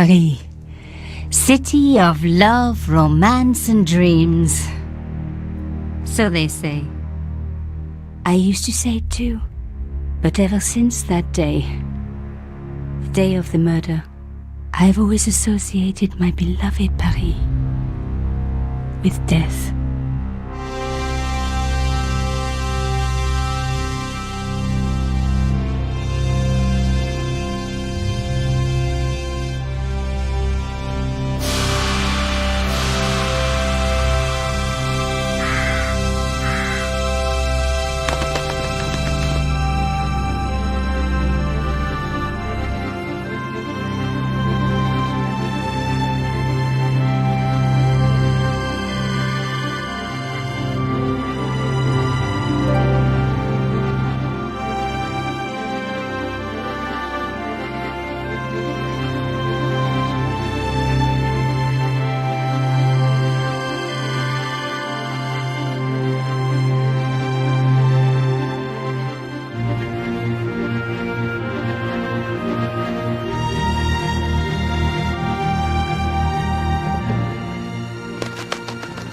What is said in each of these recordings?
Paris. City of love, romance and dreams. So they say. I used to say it too. But ever since that day, the day of the murder, I've always associated my beloved Paris with death.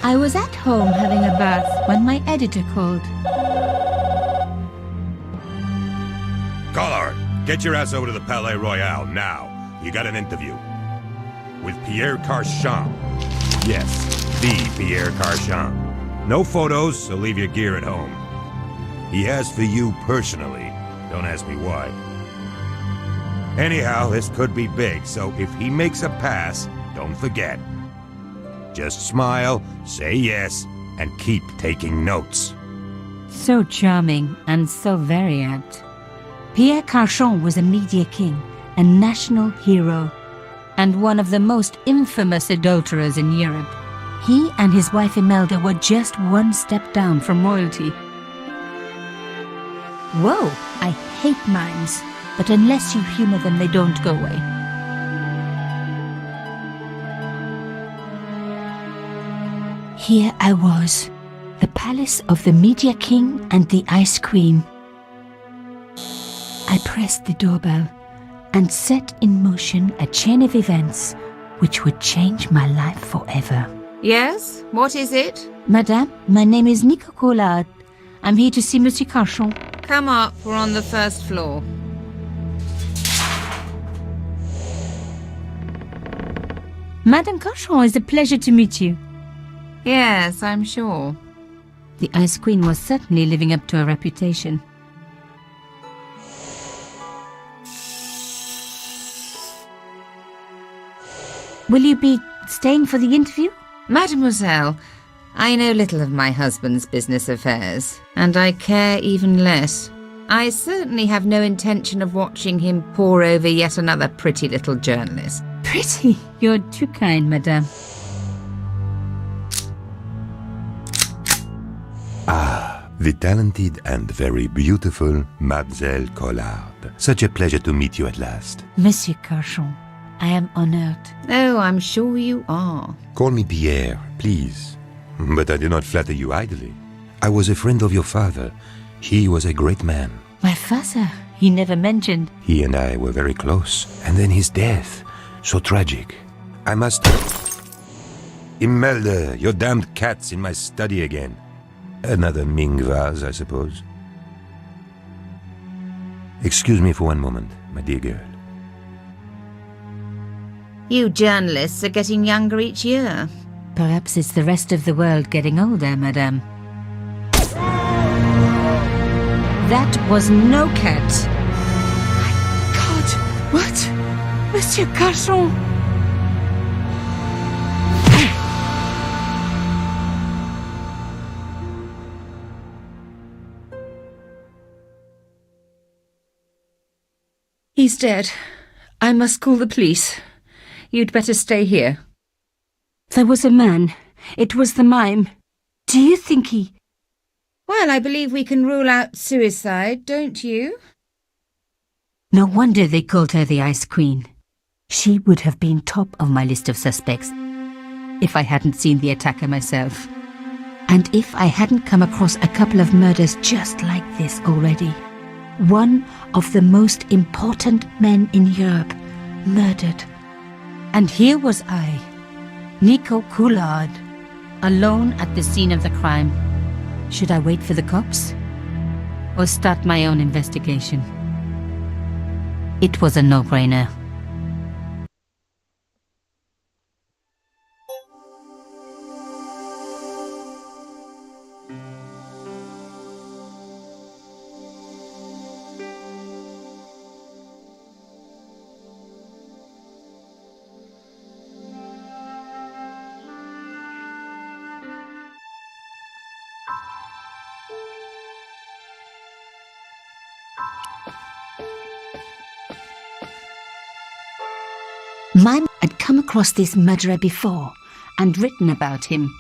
I was at home having a bath when my editor called. Collard, get your ass over to the Palais Royal now. You got an interview. With Pierre Carchon. Yes, the Pierre Carchon. No photos, so leave your gear at home. He asked for you personally. Don't ask me why. Anyhow, this could be big, so if he makes a pass, don't forget. Just smile, say yes, and keep taking notes. So charming and so very apt. Pierre Carchon was a media king, a national hero, and one of the most infamous adulterers in Europe. He and his wife Imelda were just one step down from royalty. Whoa, I hate mimes, but unless you humor them, they don't go away. Here I was, the palace of the Media King and the Ice Queen. I pressed the doorbell and set in motion a chain of events which would change my life forever. Yes? What is it? Madame, my name is Nico Collard. I'm here to see Monsieur Carchon. Come up, we're on the first floor. Madame Carchon, it's a pleasure to meet you. Yes, I'm sure. The Ice Queen was certainly living up to her reputation. Will you be staying for the interview? Mademoiselle, I know little of my husband's business affairs, and I care even less. I certainly have no intention of watching him pore over yet another pretty little journalist. Pretty? You're too kind, madame. Ah, the talented and very beautiful Mademoiselle Collard. Such a pleasure to meet you at last. Monsieur Carchon, I am honored. Oh, I'm sure you are. Call me Pierre, please. But I do not flatter you idly. I was a friend of your father. He was a great man. My father, he never mentioned. He and I were very close. And then his death. So tragic. I must... Imelda, your damned cat's in my study again. Another Ming vase, I suppose. Excuse me for one moment, my dear girl. You journalists are getting younger each year. Perhaps it's the rest of the world getting older, madame. That was no cat. My God! What? Monsieur Carchon! He's dead. I must call the police. You'd better stay here. There was a man. It was the mime. Do you think he... Well, I believe we can rule out suicide, don't you? No wonder they called her the Ice Queen. She would have been top of my list of suspects if I hadn't seen the attacker myself. And if I hadn't come across a couple of murders just like this already. One of the most important men in Europe murdered. And here was I, Nico Coulard, alone at the scene of the crime. Should I wait for the cops? Or start my own investigation? It was a no-brainer. Mime had come across this murderer before and written about him.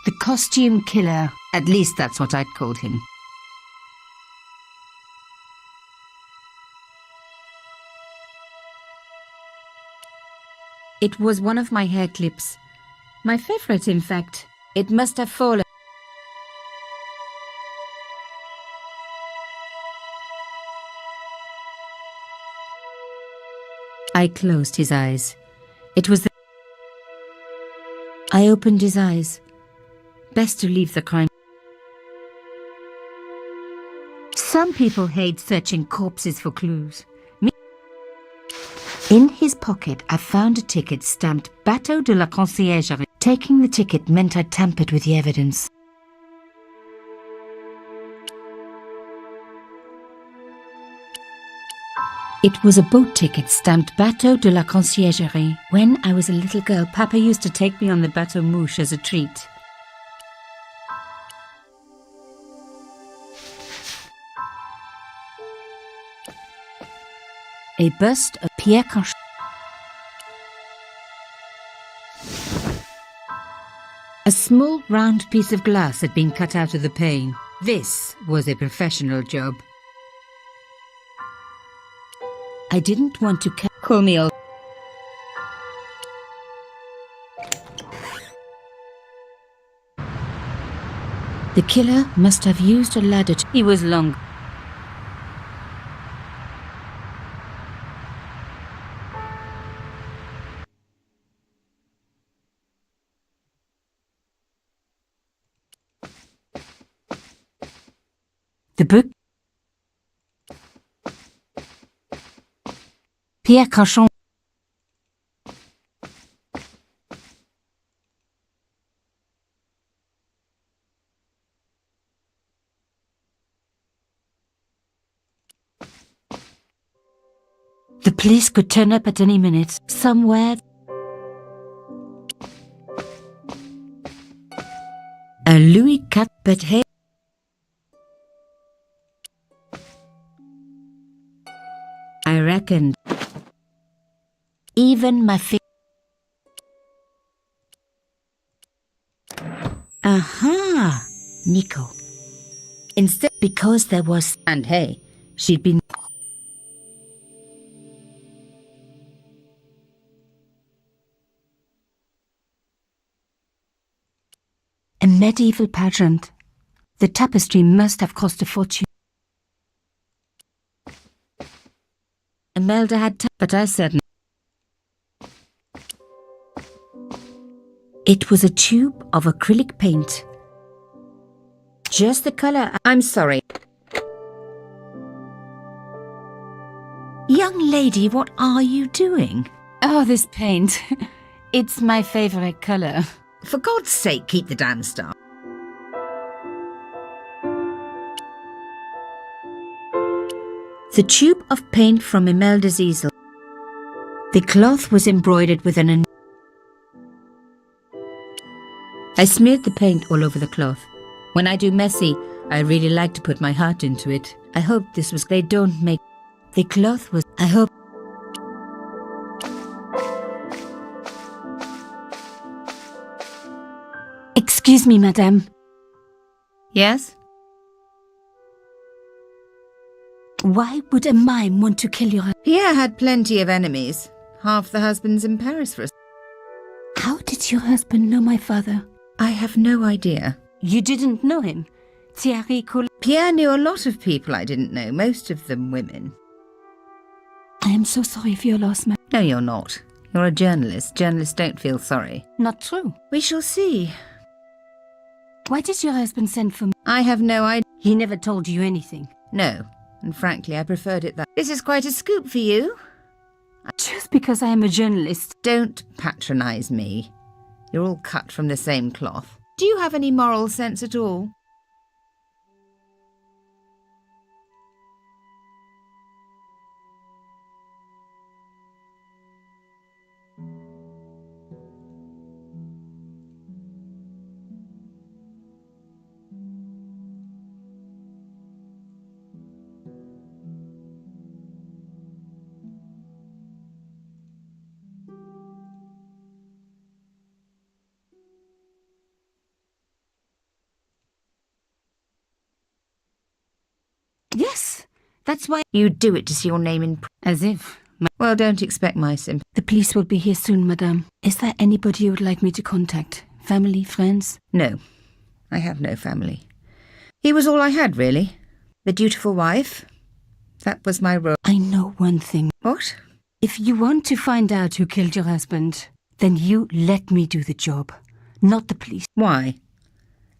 The costume killer, at least that's what I'd called him. It was one of my hair clips. My favorite, in fact. It must have fallen. I closed his eyes. It was the... I opened his eyes. Best to leave the crime. Some people hate searching corpses for clues. Me... In his pocket, I found a ticket stamped Bateau de la Conciergerie. Taking the ticket meant I tampered with the evidence. It was a boat ticket stamped Bateau de la Conciergerie. When I was a little girl, Papa used to take me on the Bateau Mouche as a treat. A bust of Pierre Cauchon. A small round piece of glass had been cut out of the pane. This was a professional job. I didn't want to call me old. The killer must have used a ladder. He was long. The book. Pierre Cauchon. The police could turn up at any minute, somewhere. A Louis XIV, but hey. I reckoned. Even my Aha! Nico. Instead, because there was... And hey, she'd been... A medieval pageant. The tapestry must have cost a fortune. Imelda had but I said no. It was a tube of acrylic paint. Just the color. I'm sorry. Young lady, what are you doing? Oh, this paint. It's my favorite color. For God's sake, keep the damn stuff. The tube of paint from Imelda's easel. The cloth was embroidered with an... I smeared the paint all over the cloth. When I do messy, I really like to put my heart into it. I hope this was... They don't make... The cloth was... I hope... Excuse me, madame. Yes? Why would a mime want to kill your... Pierre had plenty of enemies. Half the husbands in Paris for us. How did your husband know my father? I have no idea. You didn't know him? Thierry Coul... Pierre knew a lot of people I didn't know, most of them women. I am so sorry for your loss, ma'am. No, you're not. You're a journalist. Journalists don't feel sorry. Not true. We shall see. Why did your husband send for me? I have no idea. He never told you anything. No, and frankly, I preferred it that. This is quite a scoop for you. Just because I am a journalist. Don't patronise me. You're all cut from the same cloth. Do you have any moral sense at all? Yes, that's why. You do it to see your name in... As if. Well, don't expect my sympathy. The police will be here soon, madame. Is there anybody you would like me to contact? Family, friends? No, I have no family. He was all I had, really. The dutiful wife. That was my role. I know one thing. What? If you want to find out who killed your husband, then you let me do the job, not the police. Why?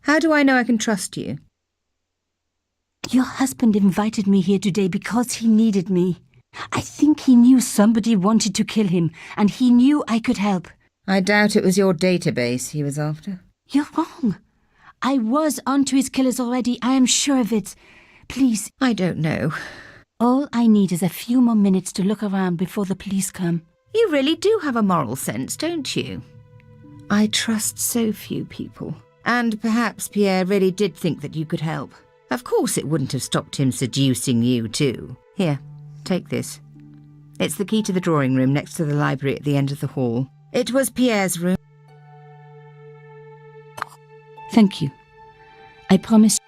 How do I know I can trust you? Your husband invited me here today because he needed me. I think he knew somebody wanted to kill him, and he knew I could help. I doubt it was your database he was after. You're wrong. I was onto his killers already. I am sure of it. Please. I don't know. All I need is a few more minutes to look around before the police come. You really do have a moral sense, don't you? I trust so few people. And perhaps Pierre really did think that you could help. Of course it wouldn't have stopped him seducing you too. Here, take this. It's the key to the drawing room next to the library at the end of the hall. It was Pierre's room. Thank you. I promise.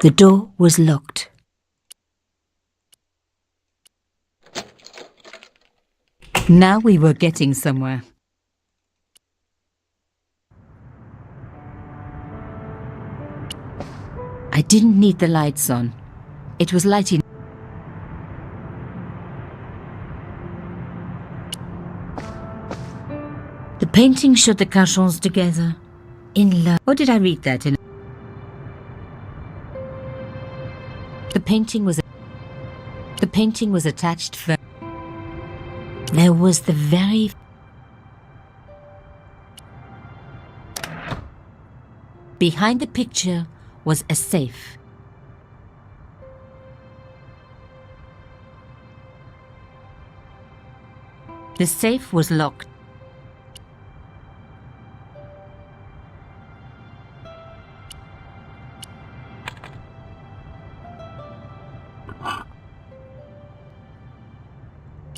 The door was locked. Now we were getting somewhere. I didn't need the lights on. It was light enough. The painting showed the Cachons together, in love. Or did I read that in? The painting was attached first. There was the very... Behind the picture was a safe. The safe was locked.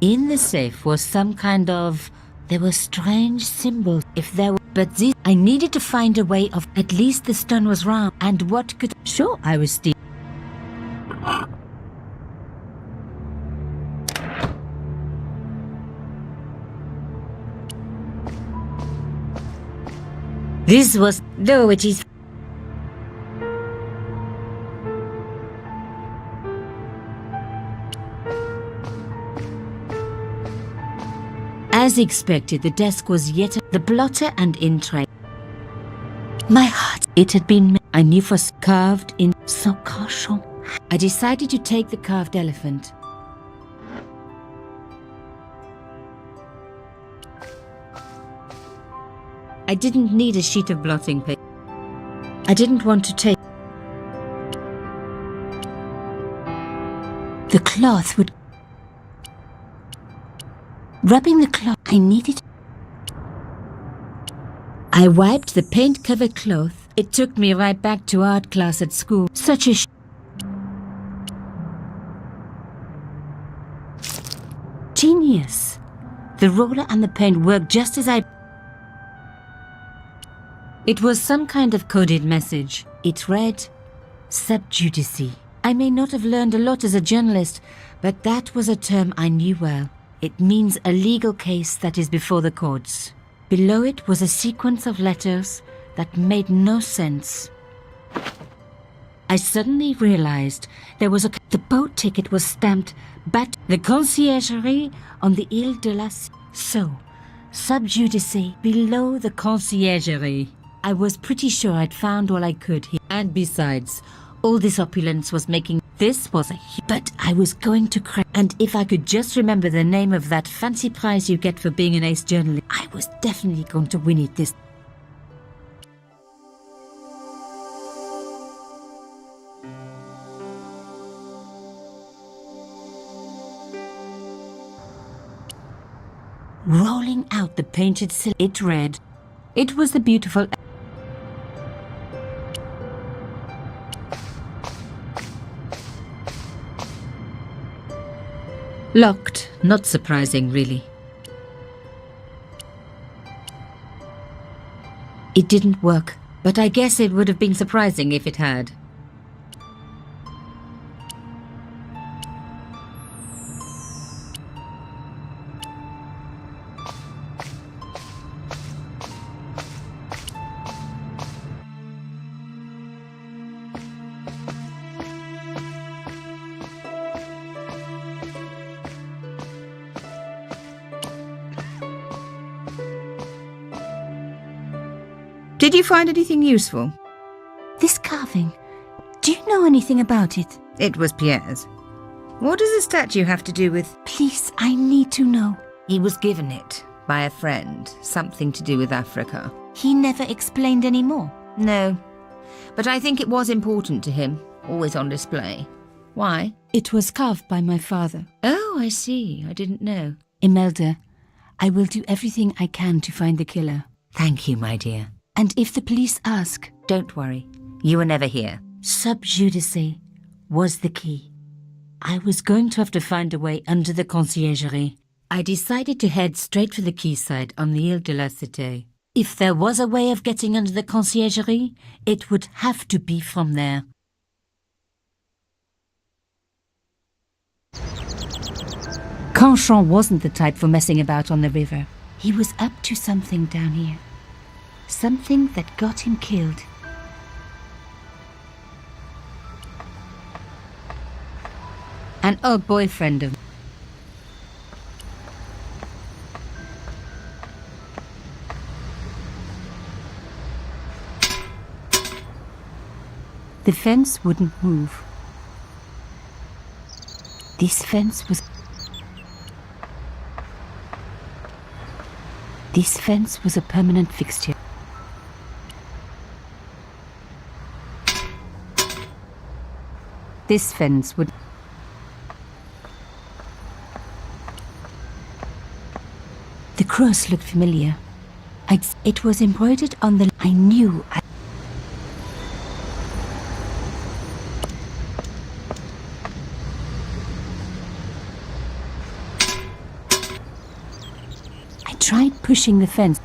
In the safe was some kind of... There were strange symbols. If there were... But this... I needed to find a way of... At least the stone was round. And what could... Sure, I was stealing. This was... Though it is... As expected, the desk was yet the blotter and ink tray. My heart, it had been, I knew, was carved in so cochon. I decided to take the carved elephant. I didn't need a sheet of blotting paper. I didn't want to take. The cloth would. Rubbing the cloth, I needed. I wiped the paint-covered cloth. It took me right back to art class at school. Such a genius. The roller and the paint worked just as I. It was some kind of coded message. It read, sub judice. I may not have learned a lot as a journalist, but that was a term I knew well. It means a legal case that is before the courts. Below it was a sequence of letters that made no sense. I suddenly realized there was the boat ticket was stamped but the conciergerie on the Ile de la... So, sub judice below the conciergerie. I was pretty sure I'd found all I could here. And besides, all this opulence was making... This was a... But I was going to crack. And if I could just remember the name of that fancy prize you get for being an ace journalist, I was definitely going to win it this... Rolling out the painted silk, it read, it was the beautiful... Locked. Not surprising, really. It didn't work, but I guess it would have been surprising if it had. Did you find anything useful? This carving, do you know anything about it? It was Pierre's. What does the statue have to do with... Please, I need to know. He was given it by a friend, something to do with Africa. He never explained any more. No, but I think it was important to him, always on display. Why? It was carved by my father. Oh, I see. I didn't know. Imelda, I will do everything I can to find the killer. Thank you, my dear. And if the police ask... Don't worry. You were never here. Sub judice was the key. I was going to have to find a way under the conciergerie. I decided to head straight for the quayside on the Ile de la Cité. If there was a way of getting under the conciergerie, it would have to be from there. Canchon wasn't the type for messing about on the river. He was up to something down here. Something that got him killed. An old boyfriend of... The fence wouldn't move. This fence was... This fence was a permanent fixture. This fence would... The cross looked familiar. It was embroidered on the... I knew... I tried pushing the fence.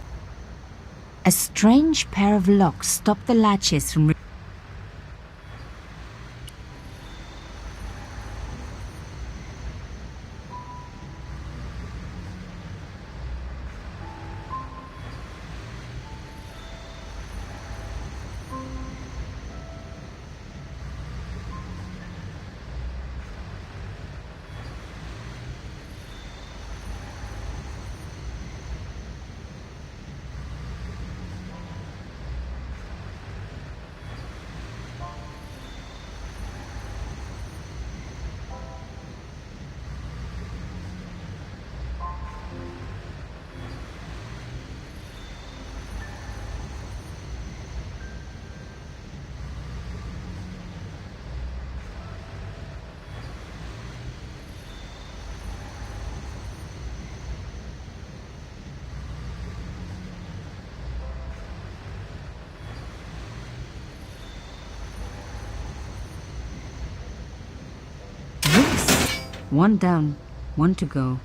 A strange pair of locks stopped the latches from... One down, one to go.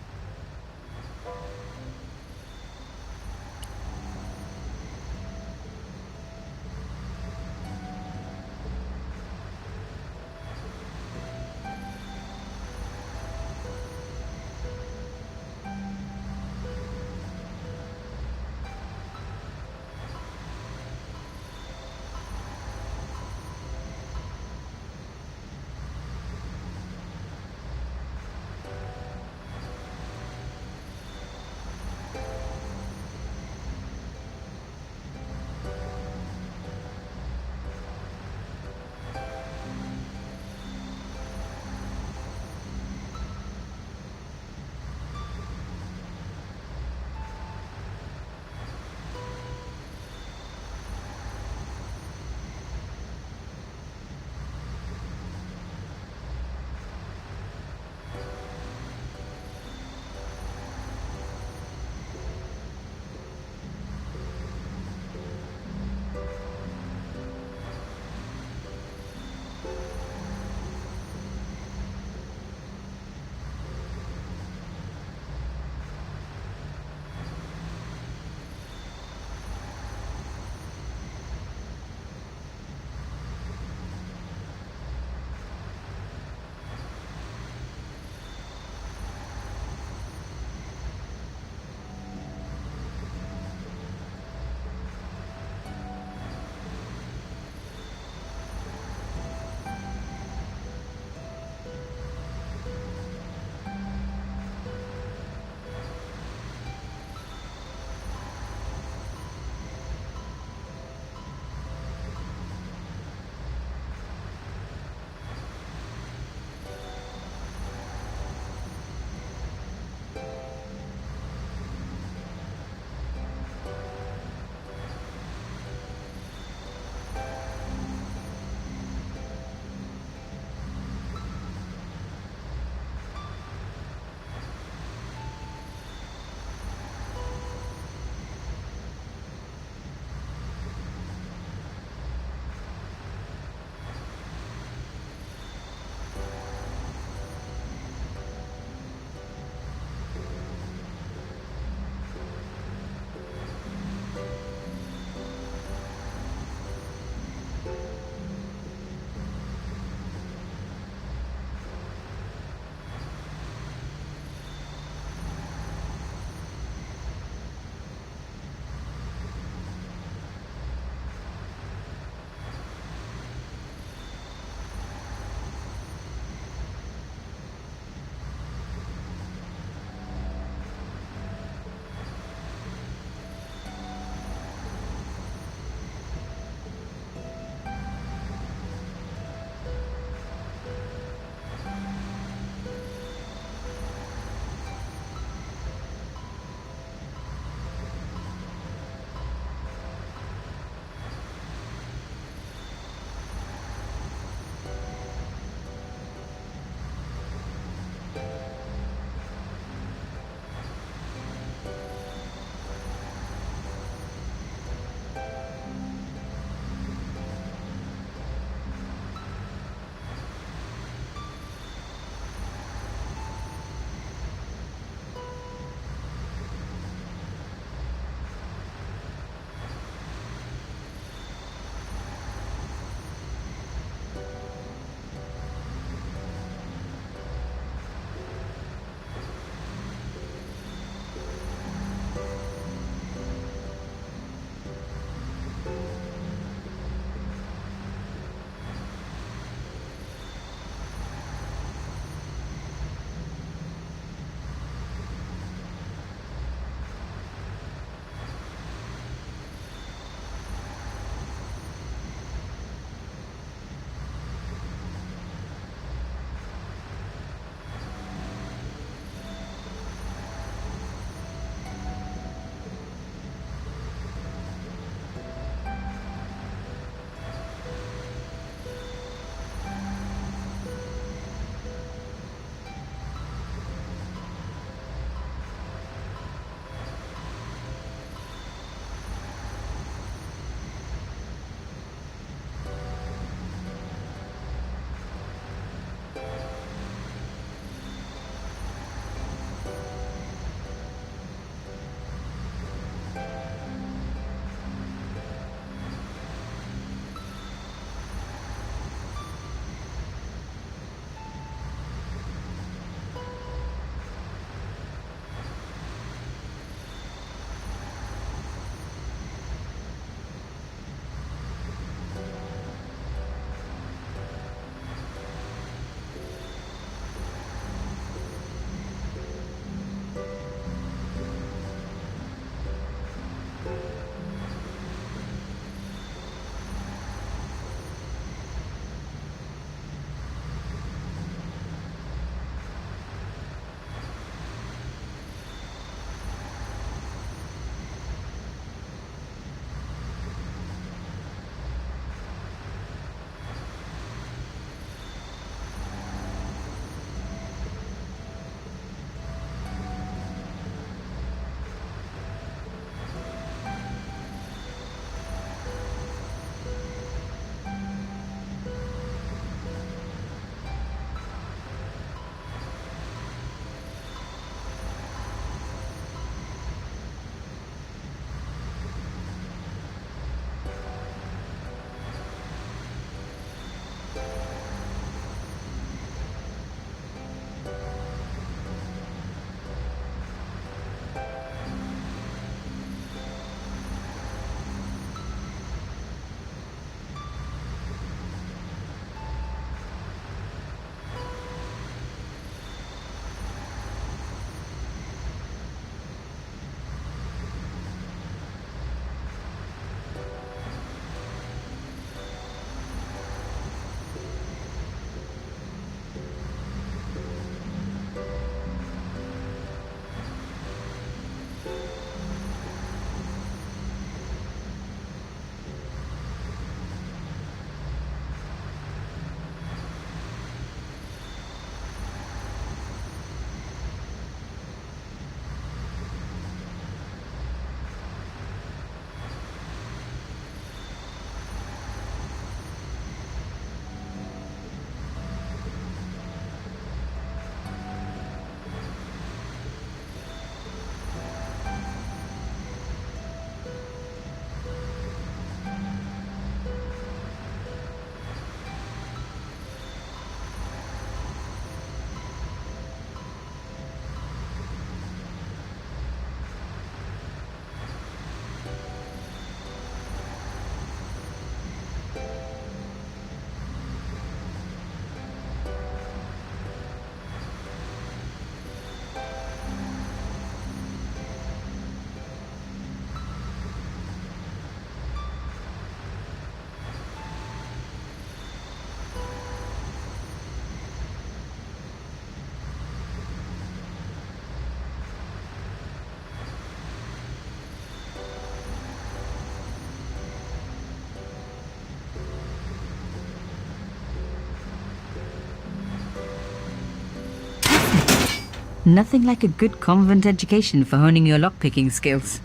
Nothing like a good convent education for honing your lockpicking skills.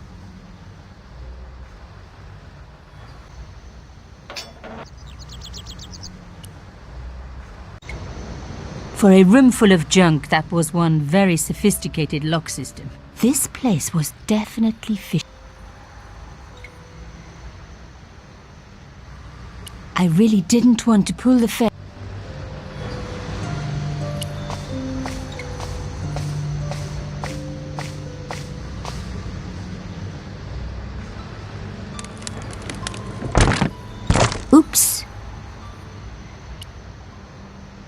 For a room full of junk, that was one very sophisticated lock system. This place was definitely fishy. I really didn't want to pull the ferry. Oops!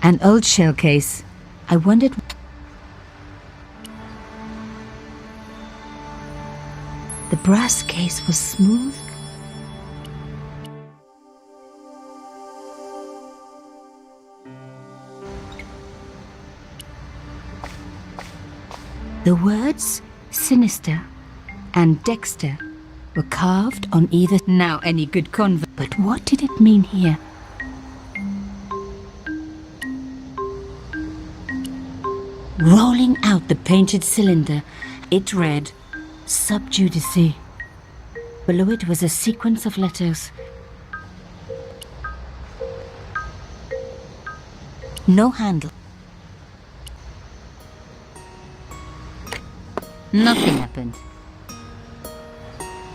An old shell case. I wondered... The brass case was smooth. The words sinister and Dexter were carved on either. Now any good convert. But what did it mean here? Rolling out the painted cylinder, it read, Sub Judice. Below it was a sequence of letters. No handle. Nothing happened.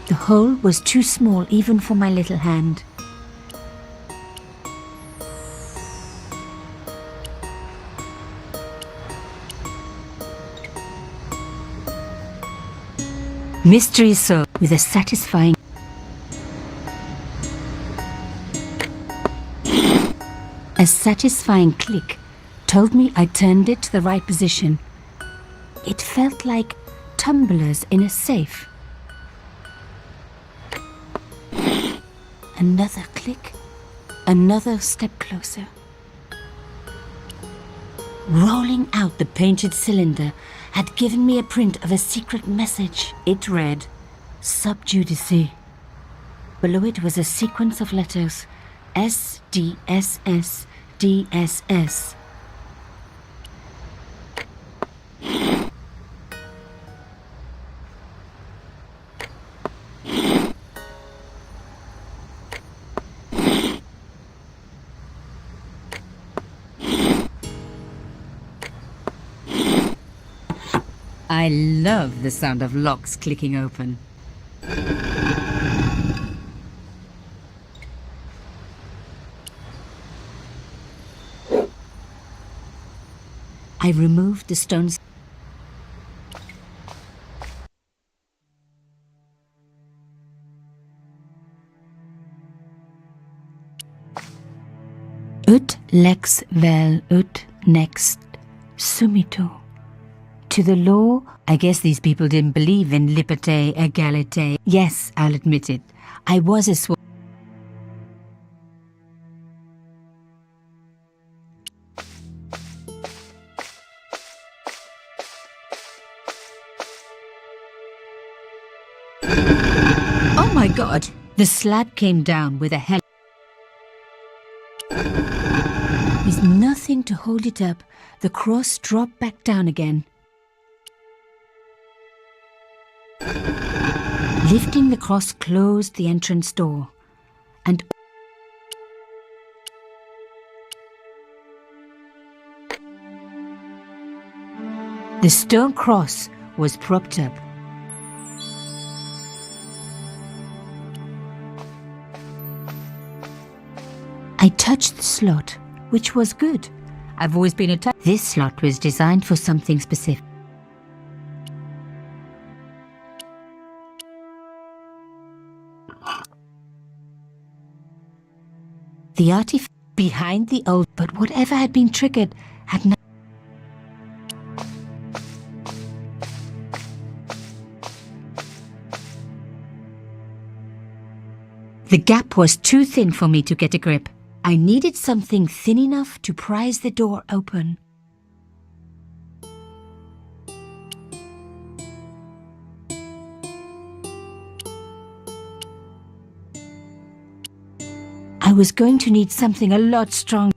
The hole was too small even for my little hand. Mystery solved with a satisfying... A satisfying click told me I turned it to the right position. It felt like tumblers in a safe. Another click, another step closer. Rolling out the painted cylinder had given me a print of a secret message. It read, Sub Judice. Below it was a sequence of letters, S, D, S, S, D, S, S. I love the sound of locks clicking open. I removed the stones. Ut lex vel ut next sumito. To the law, I guess these people didn't believe in liberté, égalité. Yes, I'll admit it. I was a swan. Oh my God! The slab came down with a hell. With nothing to hold it up, the cross dropped back down again. Lifting the cross closed the entrance door, and the stone cross was propped up. I touched the slot, which was good. I've always been a type. This slot was designed for something specific. The artifact behind the old, but whatever had been triggered had not. The gap was too thin for me to get a grip. I needed something thin enough to prise the door open. I was going to need something a lot stronger.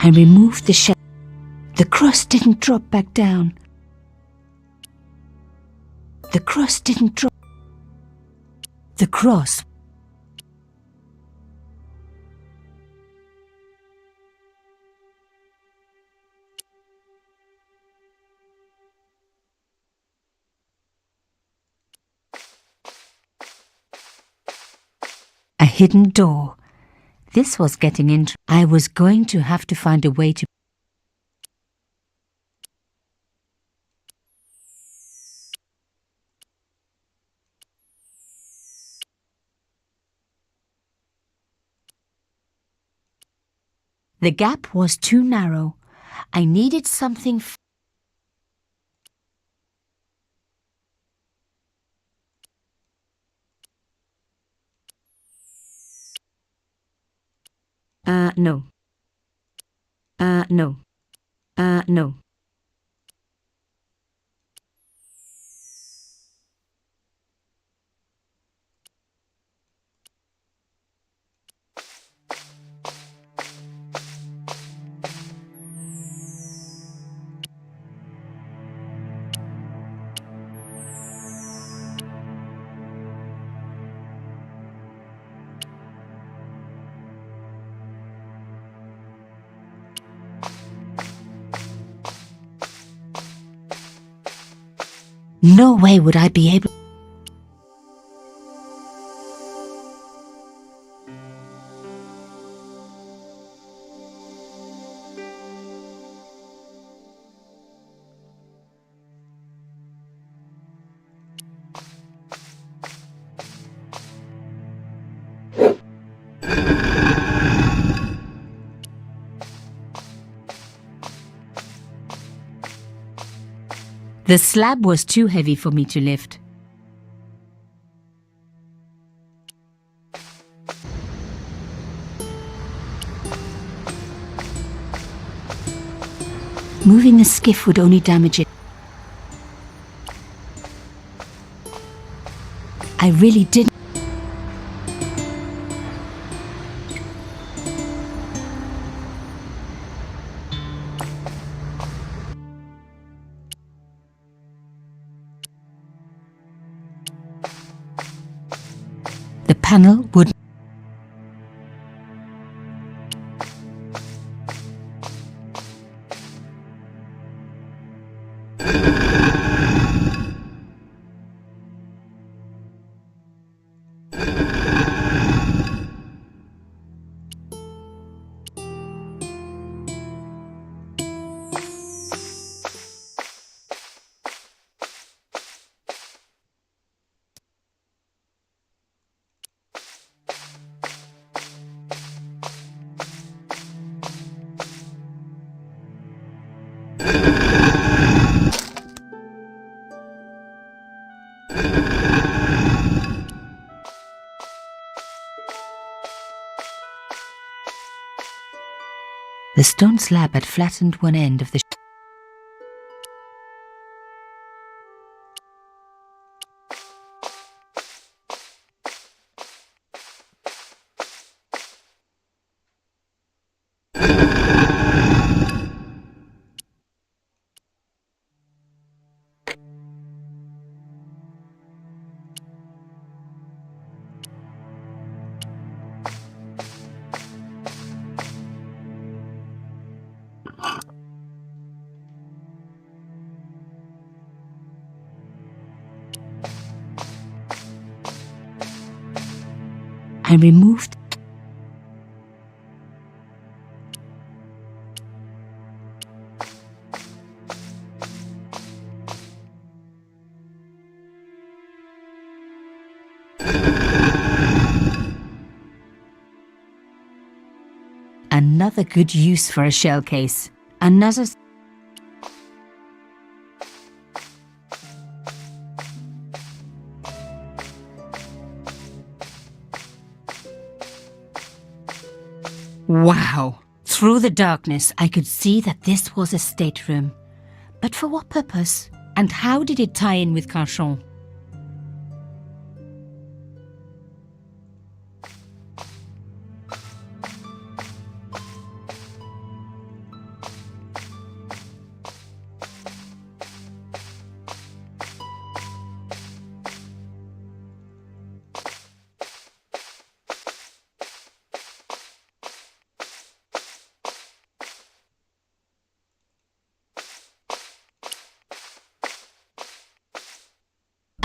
I removed the shell. The cross didn't drop back down. The cross didn't drop. The cross. A hidden door. This was getting interesting. I was going to have to find a way to... The gap was too narrow. I needed something... No. No. No. No way would I be able... The slab was too heavy for me to lift. Moving the skiff would only damage it. I really didn't. The panel would... The stone slab had flattened one end of the... I removed... Another good use for a shell case. Another... Wow! Through the darkness, I could see that this was a stateroom. But for what purpose? And how did it tie in with Carchon?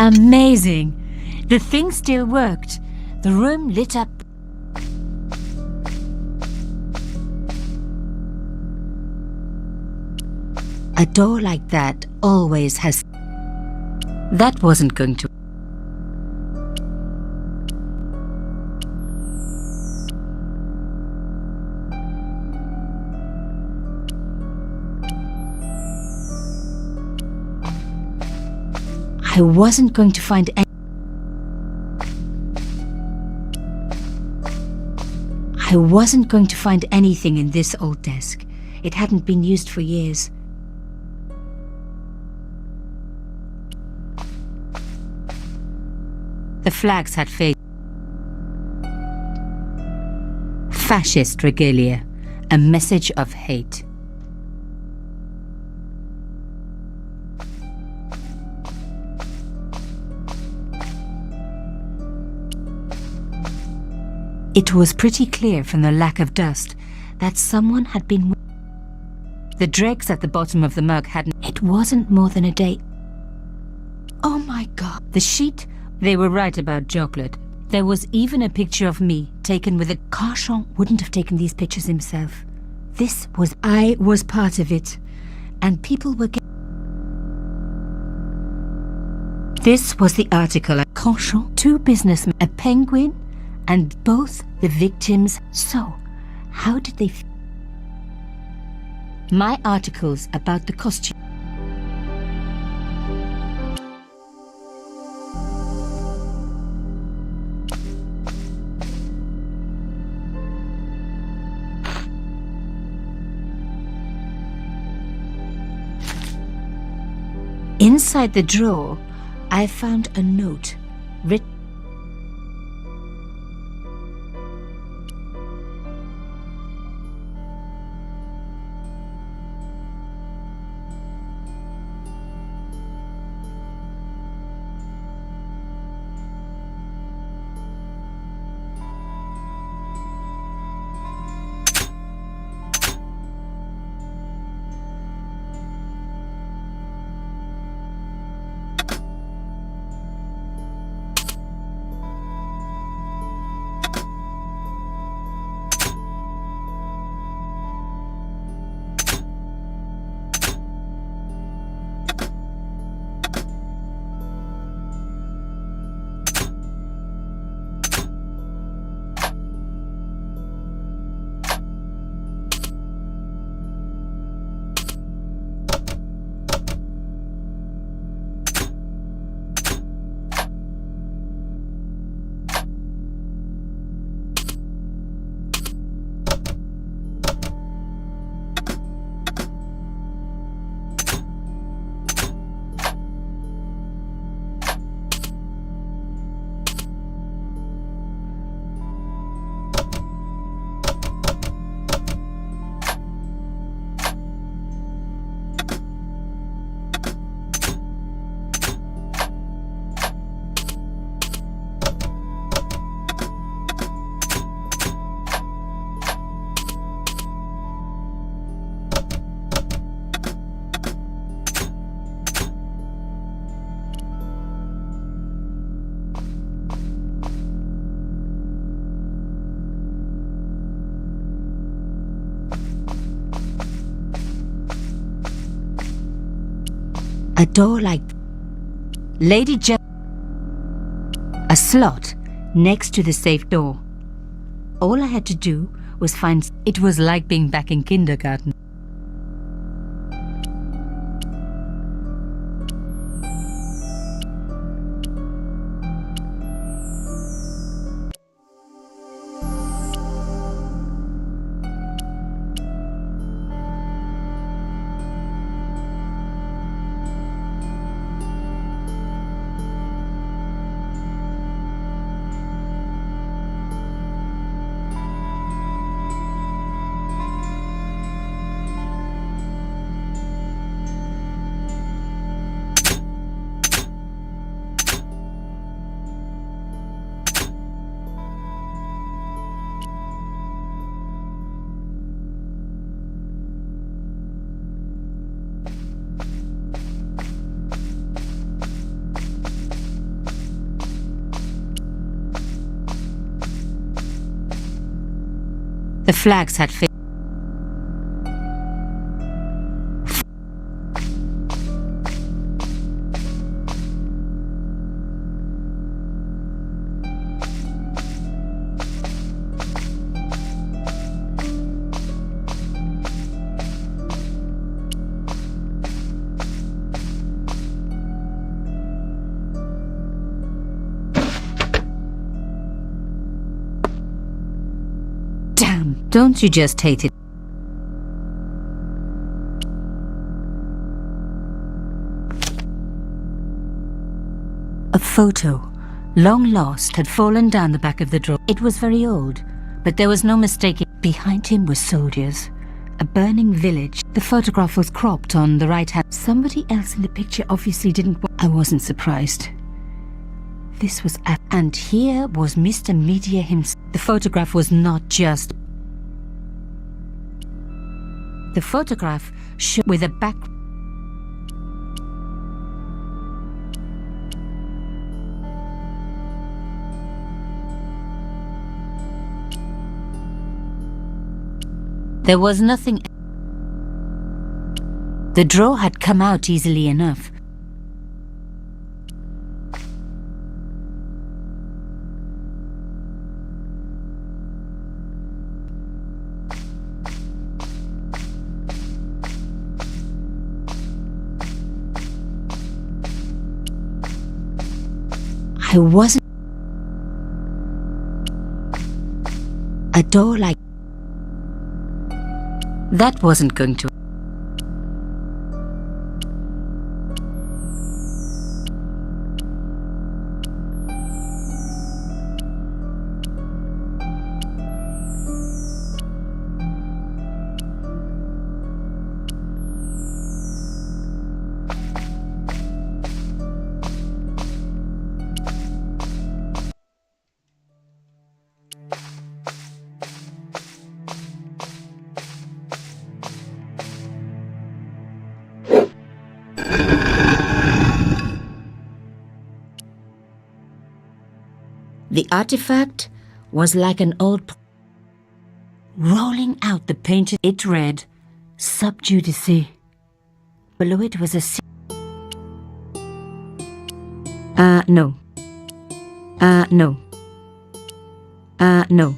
Amazing! The thing still worked. The room lit up. A door like that always has... That wasn't going to... I wasn't going to find any... I wasn't going to find anything in this old desk. It hadn't been used for years. The flags had faded. Fascist regalia, a message of hate. It was pretty clear from the lack of dust that someone had been... The dregs at the bottom of the mug hadn't... It wasn't more than a day. Oh my God. The sheet, they were right about chocolate. There was even a picture of me taken with it. Carchon wouldn't have taken these pictures himself. This was... I was part of it. And people were... This was the article. Carchon, 2 businessmen, a penguin, and both the victims. So, how did they... My articles about the costume. Inside the drawer, I found a note written. A door like... Lady Je... A slot next to the safe door. All I had to do was find... It was like being back in kindergarten. The flags had failed. Damn, don't you just hate it? A photo, long lost, had fallen down the back of the drawer. It was very old, but there was no mistaking. Behind him were soldiers, a burning village. The photograph was cropped on the right hand. Somebody else in the picture obviously didn't want. I wasn't surprised. This was and here was Mr. Media himself. The photograph was not just. The photograph showed with a back. There was nothing. The drawer had come out easily enough. I wasn't. A door like that wasn't going to. The artifact was like an old. Rolling out the painted, it read, Sub Judice. Below it was a. No. No. No.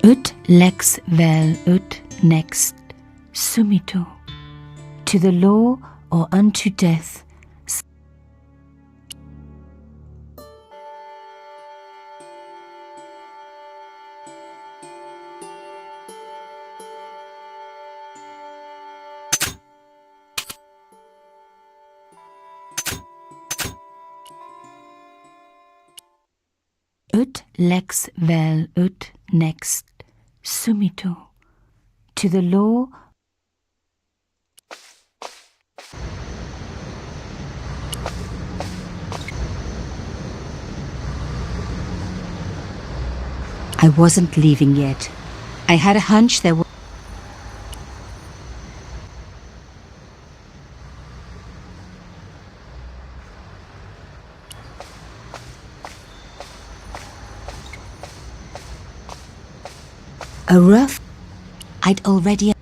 Ut lex vel ut next sumito. To the law or unto death. Ut lex vel ut next sumito. To the law. I wasn't leaving yet. I had a hunch there was. A rough. I'd already.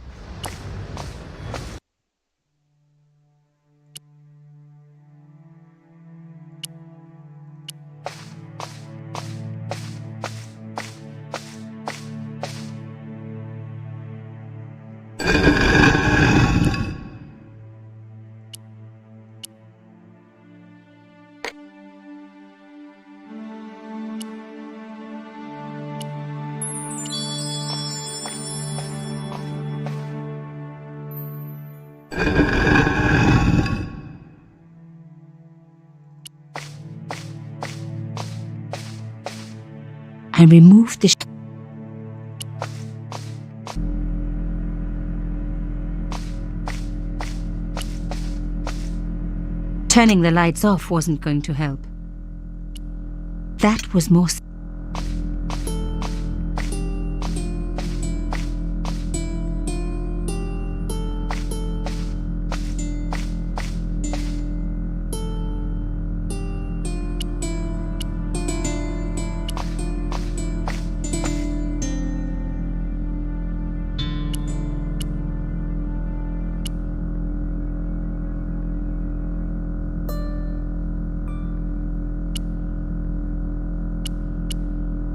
I removed the. Turning the lights off wasn't going to help. That was more.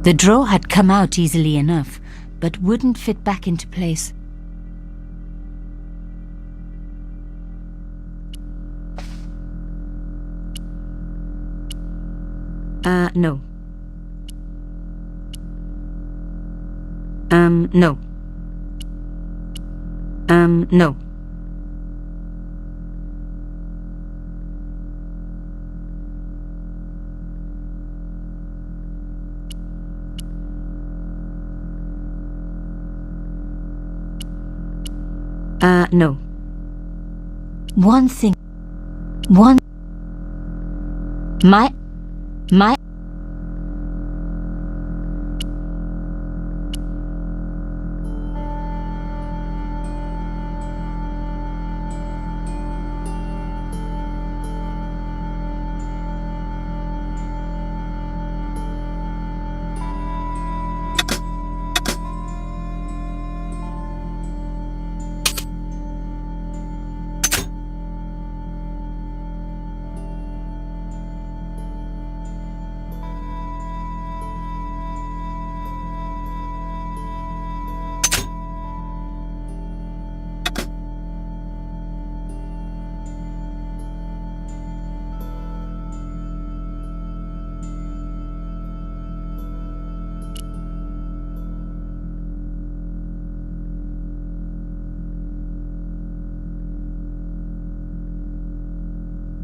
The drawer had come out easily enough, but wouldn't fit back into place. No. No. No. No. One thing. My.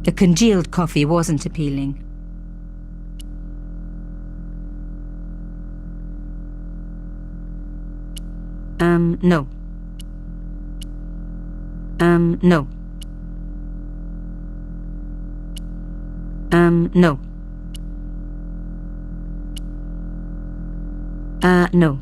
The congealed coffee wasn't appealing. No. No. No. No.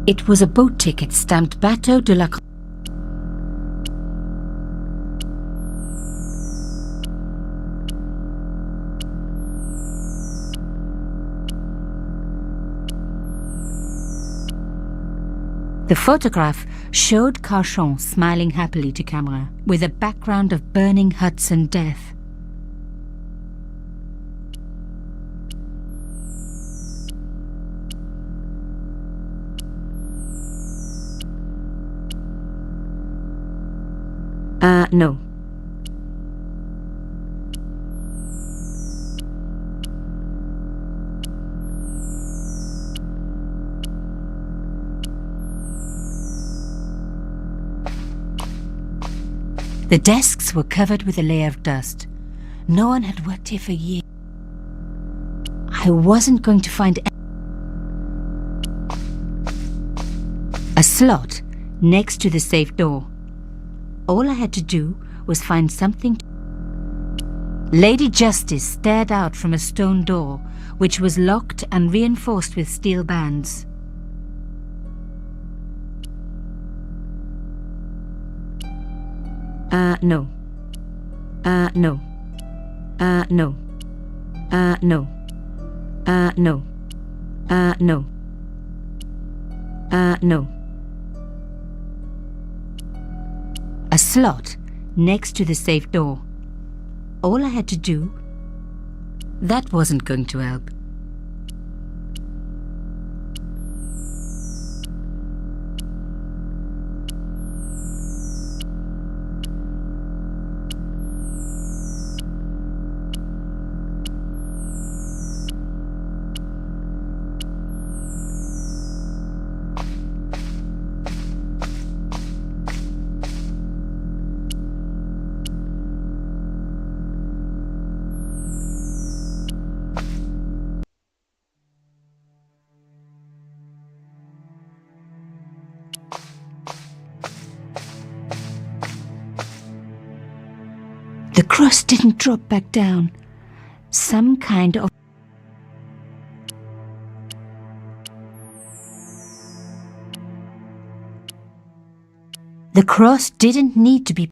It was a boat ticket stamped Bateau de la... The photograph showed Carchon smiling happily to camera, with a background of burning huts and death. No. The desks were covered with a layer of dust. No one had worked here for years. I wasn't going to find a slot next to the safe door. All I had to do was find something. Lady Justice stared out from a stone door, which was locked and reinforced with steel bands. No. No. No. No. No. No. No. A slot next to the safe door. All I had to do, that wasn't going to help. The cross didn't drop back down. Some kind of... The cross didn't need to be.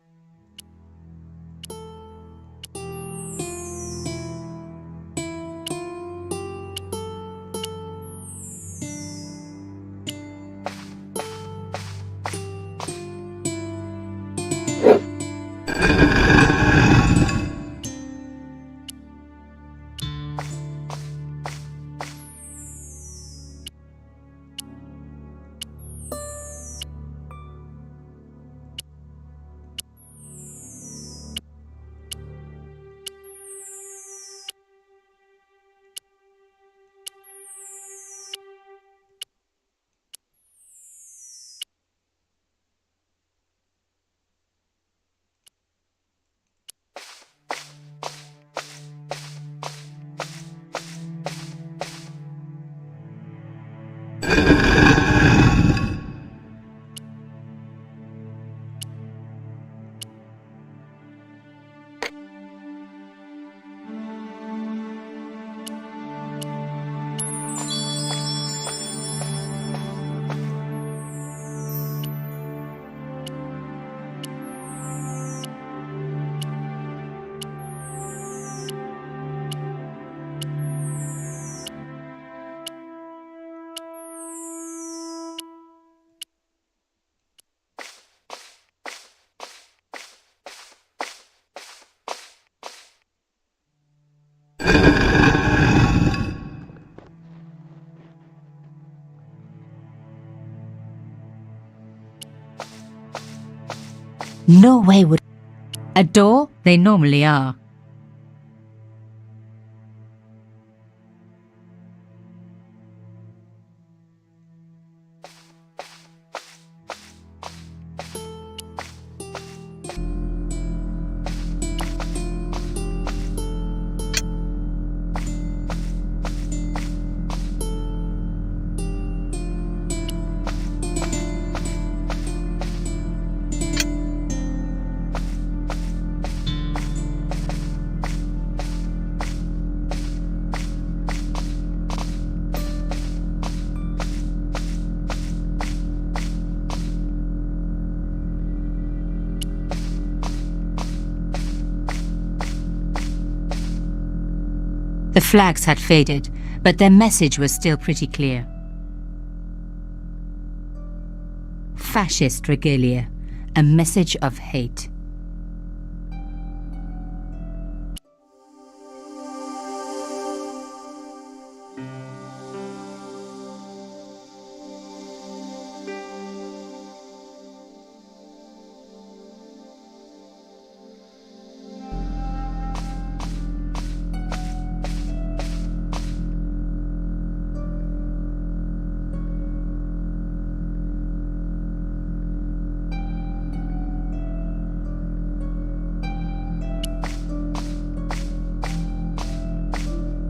No way would. A door? They normally are. The flags had faded, but their message was still pretty clear. Fascist regalia, a message of hate.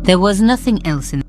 There was nothing else in.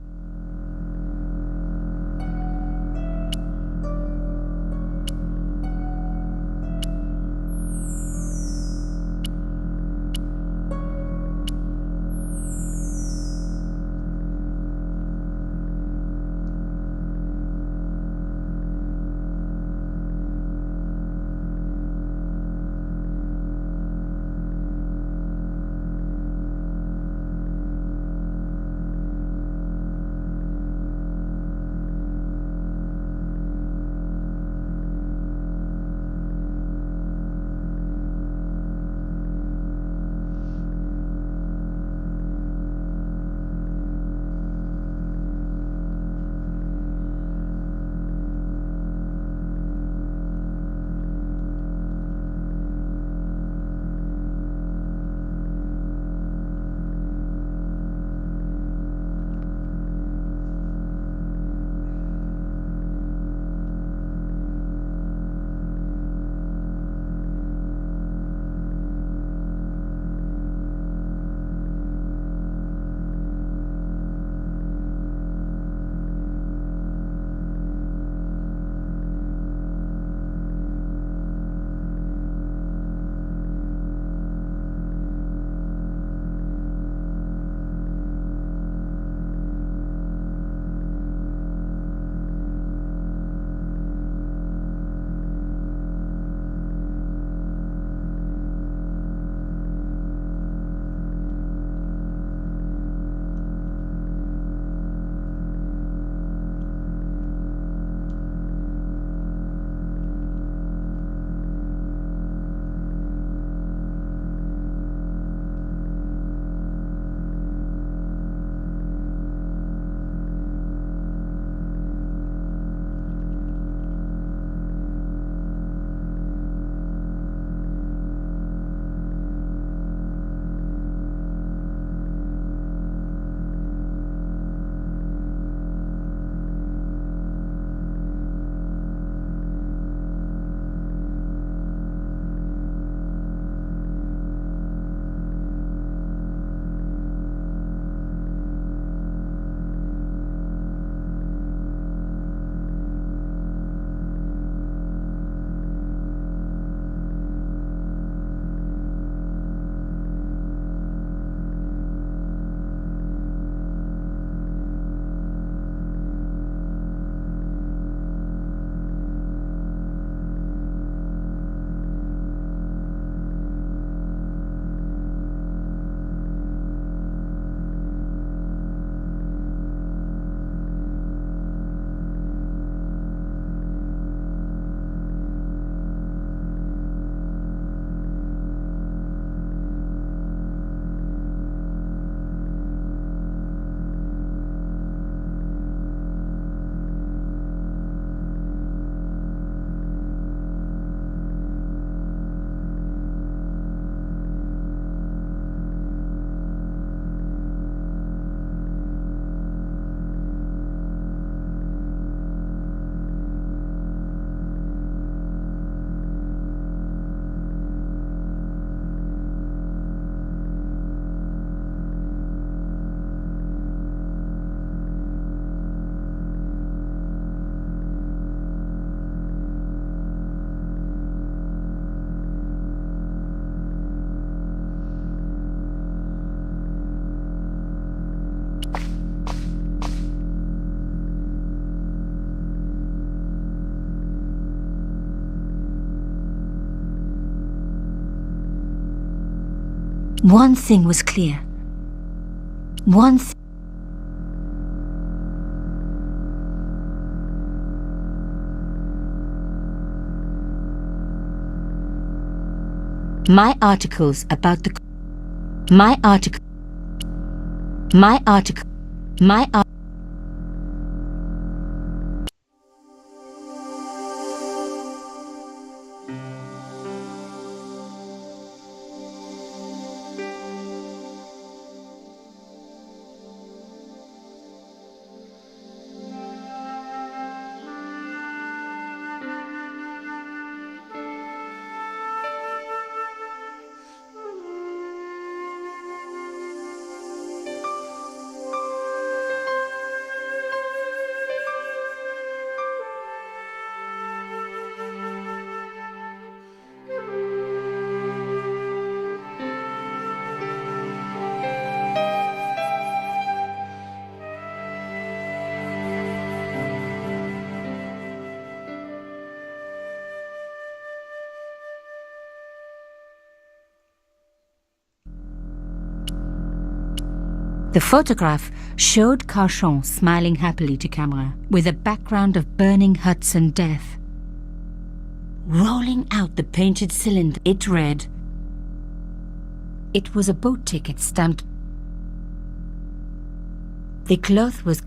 One thing was clear. My articles about the... My article... My article... My article... The photograph showed Carchon smiling happily to camera, with a background of burning huts and death. Rolling out the painted cylinder, it read, it was a boat ticket stamped. The cloth was...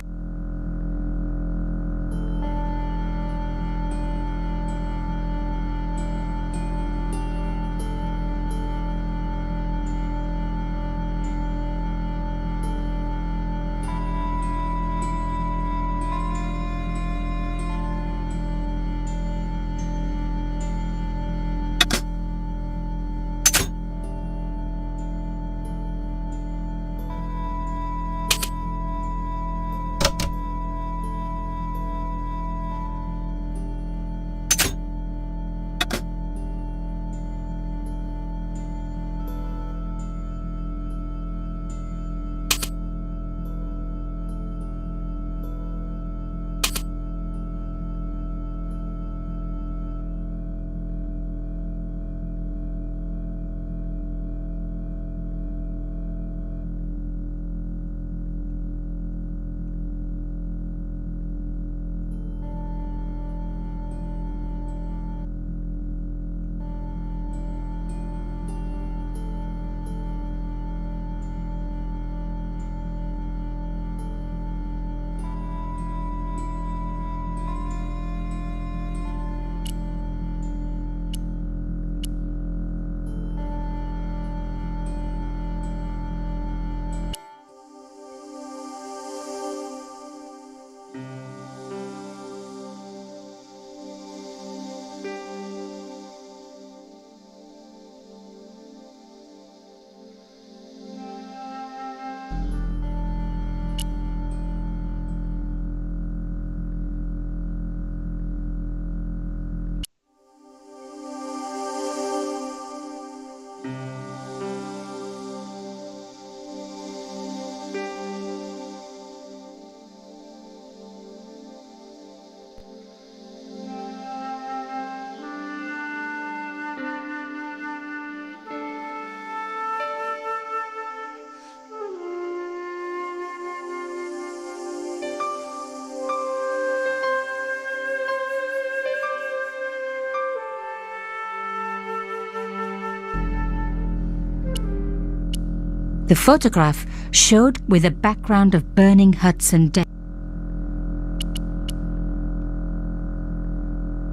The photograph showed with a background of burning huts and death.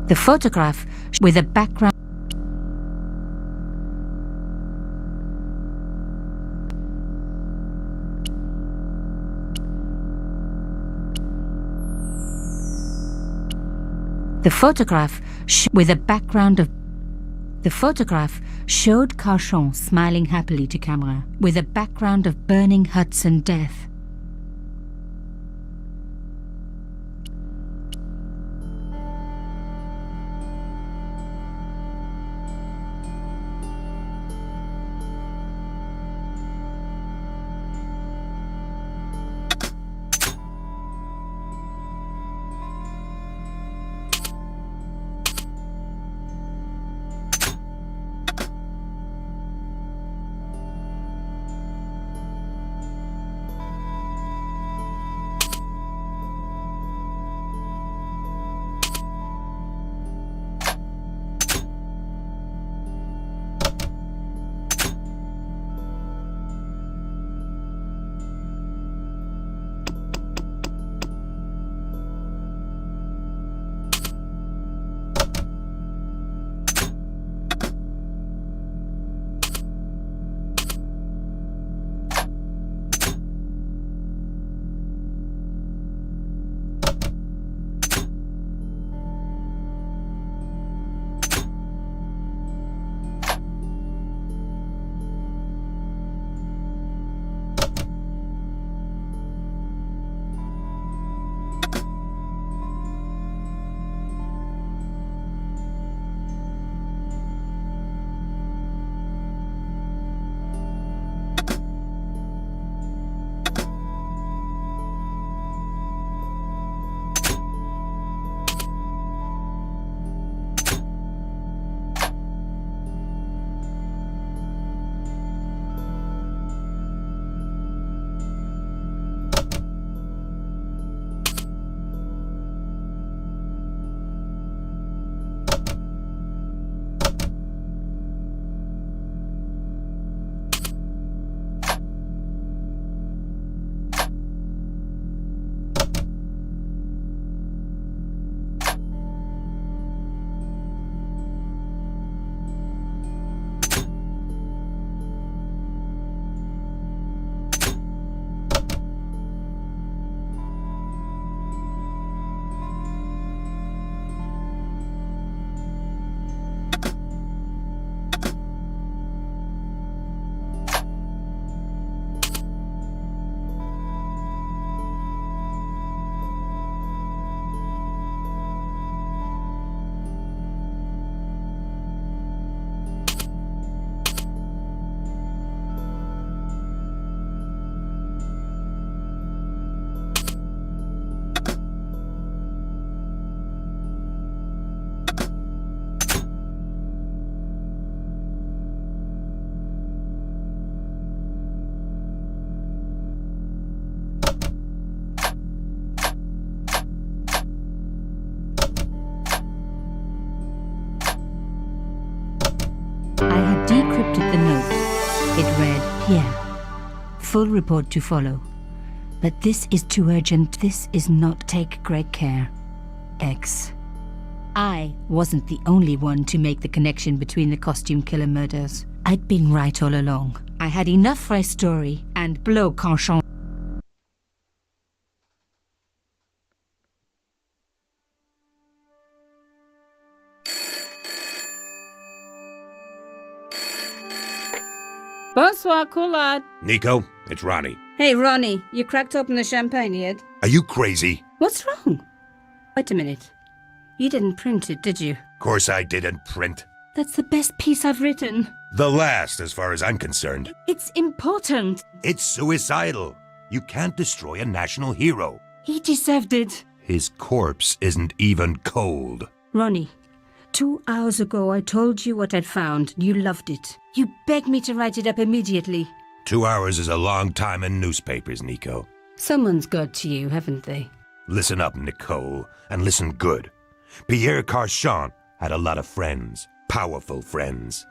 The photograph with a background. The photograph with a background of... The photograph showed Carchon smiling happily to camera, with a background of burning huts and death. looked at the note. It read, Pierre, full report to follow. But this is too urgent. This is not take great care. X. I wasn't the only one to make the connection between the costume killer murders. I'd been right all along. I had enough for a story, and blow canchon. Bonsoir, Collard. Nico, it's Ronnie. Hey, Ronnie, you cracked open the champagne yet? Are you crazy? What's wrong? Wait a minute. You didn't print it, did you? Course I didn't print. That's the best piece I've written. The last, as far as I'm concerned. It's important. It's suicidal. You can't destroy a national hero. He deserved it. His corpse isn't even cold. Ronnie, 2 hours ago I told you what I'd found. You loved it. You begged me to write it up immediately. 2 hours is a long time in newspapers, Nico. Someone's got to you, haven't they? Listen up, Nicole, and listen good. Pierre Carchon had a lot of friends. Powerful friends.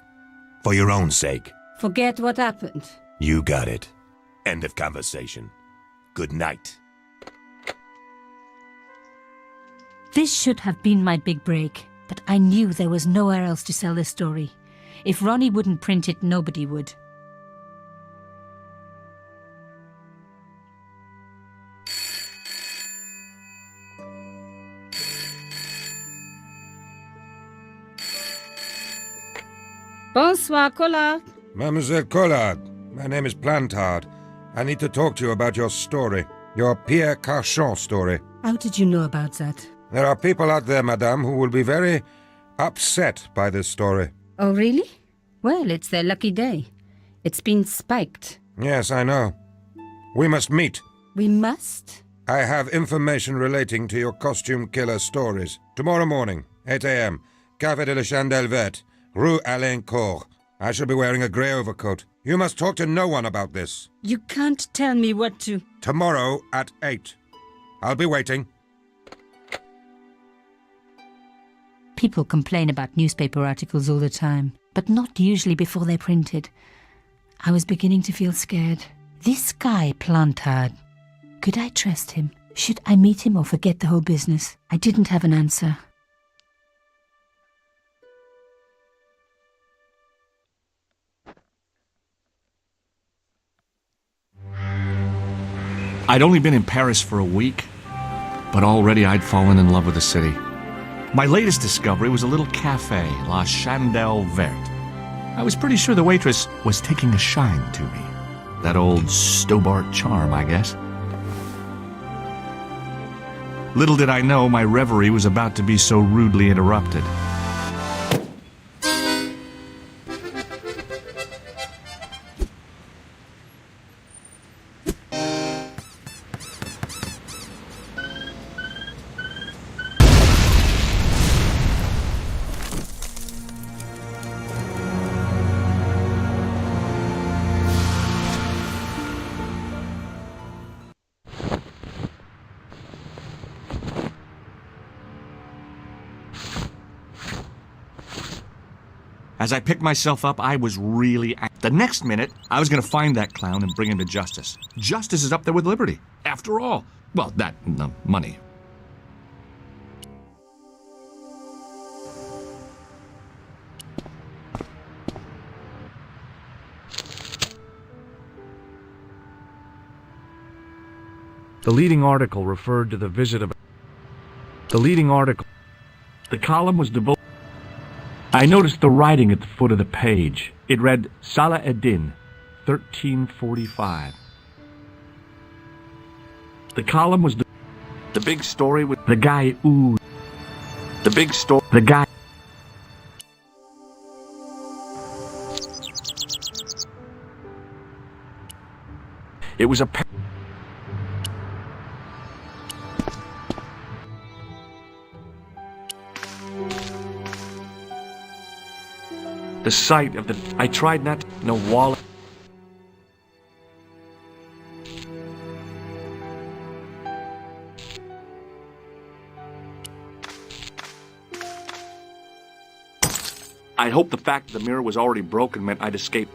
For your own sake. Forget what happened. You got it. End of conversation. Good night. This should have been my big break, but I knew there was nowhere else to sell this story. If Ronnie wouldn't print it, nobody would. Bonsoir, Collard. Mademoiselle Collard, my name is Plantard. I need to talk to you about your story. Your Pierre Carchon story. How did you know about that? There are people out there, madame, who will be very upset by this story. Oh, really? Well, it's their lucky day. It's been spiked. Yes, I know. We must meet. We must? I have information relating to your costume killer stories. Tomorrow morning, 8 a.m., Café de la Chandelle Verte, Rue Alain Court. I shall be wearing a grey overcoat. You must talk to no one about this. You can't tell me what to... Tomorrow at 8. I'll be waiting. People complain about newspaper articles all the time, but not usually before they're printed. I was beginning to feel scared. This guy, Plantard, could I trust him? Should I meet him or forget the whole business? I didn't have an answer. I'd only been in Paris for a week, but already I'd fallen in love with the city. My latest discovery was a little cafe, La Chandelle Verte. I was pretty sure the waitress was taking a shine to me. That old Stobart charm, I guess. Little did I know my reverie was about to be so rudely interrupted. As I picked myself up, I was really... The next minute, I was going to find that clown and bring him to justice. Justice is up there with liberty. After all. Well, that and the money. The leading article referred to the visit of... The column was devoted... I noticed the writing at the foot of the page. It read, Salah Eddin, 1345. The column was... The big story with the guy, ooh. The big story... The guy... It was a... The sight of the... I tried not to... No wallet... I hoped the fact that the mirror was already broken meant I'd escape.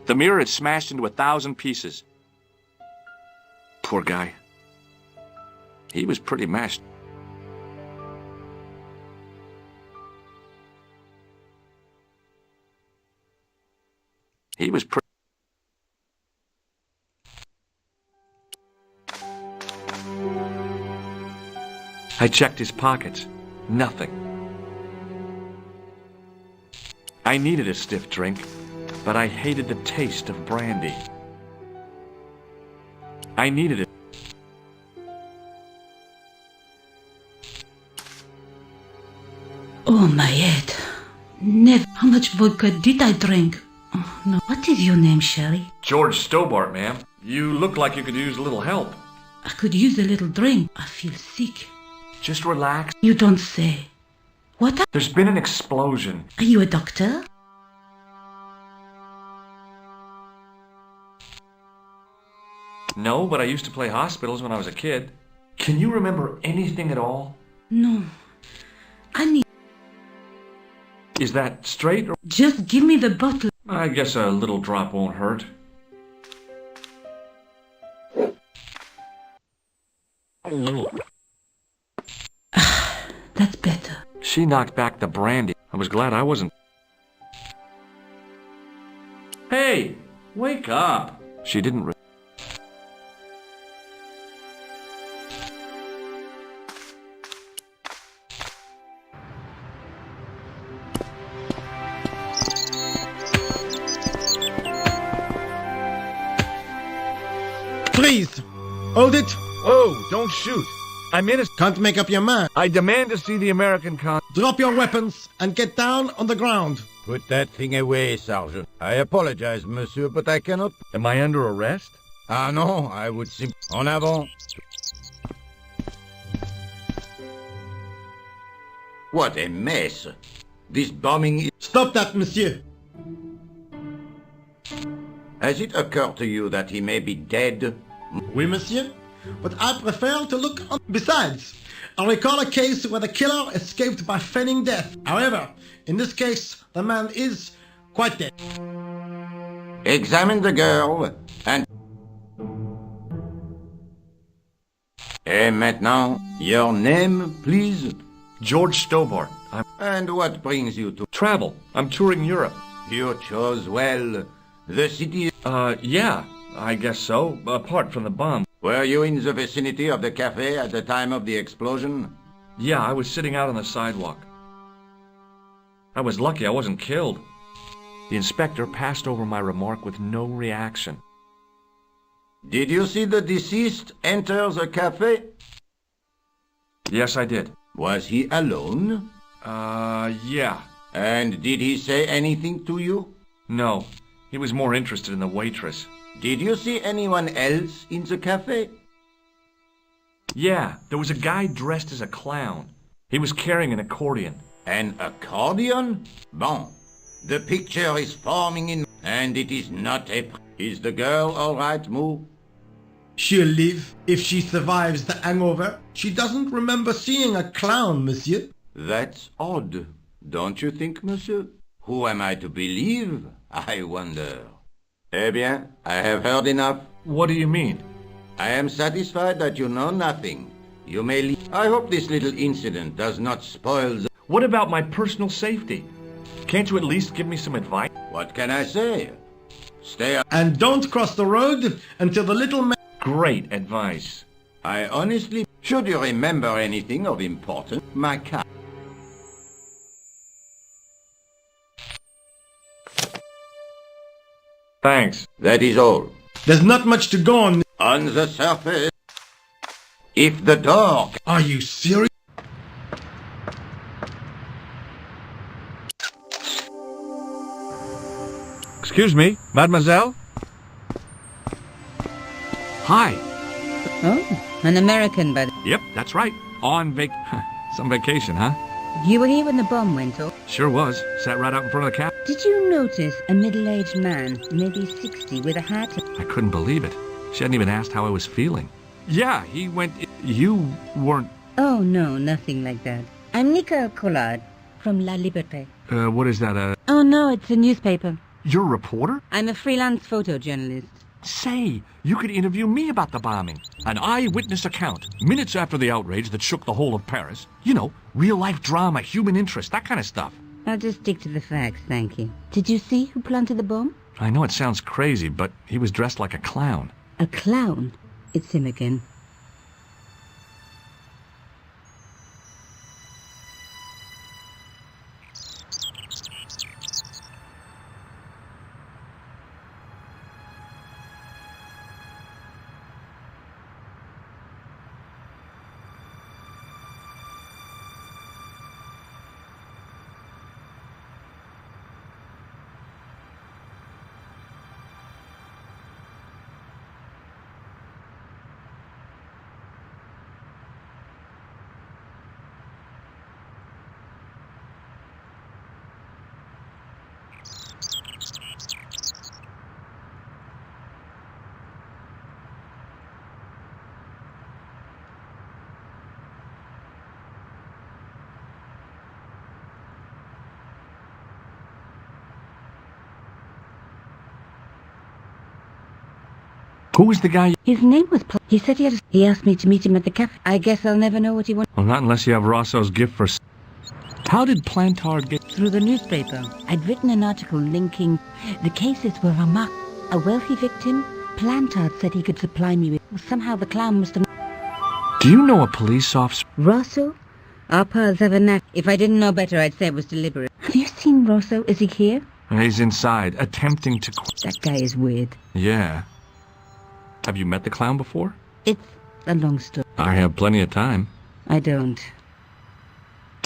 The mirror had smashed into 1,000 pieces. Poor guy. He was pretty mashed. He was pretty... I checked his pockets. Nothing. I needed a stiff drink, but I hated the taste of brandy. I needed it. Oh, my head. Never. How much vodka did I drink? Oh, no. What is your name, Sherry? George Stobart, ma'am. You look like you could use a little help. I could use a little drink. I feel sick. Just relax. You don't say. What? There's been an explosion. Are you a doctor? No, but I used to play hospitals when I was a kid. Can you remember anything at all? No. I need... Is that straight or... Just give me the bottle. I guess a little drop won't hurt. That's better. She knocked back the brandy. I was glad I wasn't... Hey! Wake up! She didn't... Please, hold it. Oh, don't shoot. I'm innocent. Can't make up your mind. I demand to see the American con... Drop your weapons and get down on the ground. Put that thing away, Sergeant. I apologize, monsieur, but I cannot... Am I under arrest? Ah, no, I would simply... En avant. What a mess. This bombing is... Stop that, monsieur. Has it occurred to you that he may be dead? Oui, monsieur. But I prefer to look on... Besides, I recall a case where the killer escaped by feigning death. However, in this case, the man is quite dead. Examine the girl and... Et maintenant, your name, please? George Stobart. And what brings you to... Travel. I'm touring Europe. You chose well. The city... Yeah, I guess so. Apart from the bomb. Were you in the vicinity of the cafe at the time of the explosion? Yeah, I was sitting out on the sidewalk. I was lucky I wasn't killed. The inspector passed over my remark with no reaction. Did you see the deceased enter the cafe? Yes, I did. Was he alone? Yeah. And did he say anything to you? No, he was more interested in the waitress. Did you see anyone else in the cafe? Yeah, there was a guy dressed as a clown. He was carrying an accordion. An accordion? Bon. The picture is forming in... And it is not a... Is the girl all right, Moo? She'll live if she survives the hangover. She doesn't remember seeing a clown, monsieur. That's odd. Don't you think, monsieur? Who am I to believe? I wonder. Eh bien, I have heard enough. What do you mean? I am satisfied that you know nothing. You may leave. I hope this little incident does not spoil the... What about my personal safety? Can't you at least give me some advice? What can I say? Stay up. And don't cross the road until the little man... Great advice. I honestly... Should you remember anything of importance, my cat... Thanks. That is all. There's not much to go on. On the surface... If the door... Are you serious? Excuse me, mademoiselle? Hi. Oh, an American, but Yep, that's right. On some vacation, huh? You were here when the bomb went off. Sure was. Sat right out in front of the cap. Did you notice a middle-aged man, maybe 60, with a hat? I couldn't believe it. She hadn't even asked how I was feeling. Yeah, he went... You weren't... Oh, no, nothing like that. I'm Nicole Collard. from La Liberté. What is that, Oh no, it's a newspaper. You're a reporter? I'm a freelance photojournalist. Say, you could interview me about the bombing. An eyewitness account, minutes after the outrage that shook the whole of Paris. You know, real-life drama, human interest, that kind of stuff. I'll just stick to the facts, thank you. Did you see who planted the bomb? I know it sounds crazy, but he was dressed like a clown. A clown? It's him again. Who was the guy? His name was He said he asked me to meet him at the cafe. I guess I'll never know what he wanted. Well, not unless you have Rosso's gift for... How did Plantard get... Through the newspaper. I'd written an article linking the cases were a wealthy victim. Plantard said he could supply me with... Somehow the clown must have... Do you know a police officer? Rosso? Our paths have a knack. If I didn't know better, I'd say it was deliberate. Have you seen Rosso? Is he here? He's inside, attempting to... That guy is weird. Yeah. Have you met the clown before? It's a long story. I have plenty of time. I don't.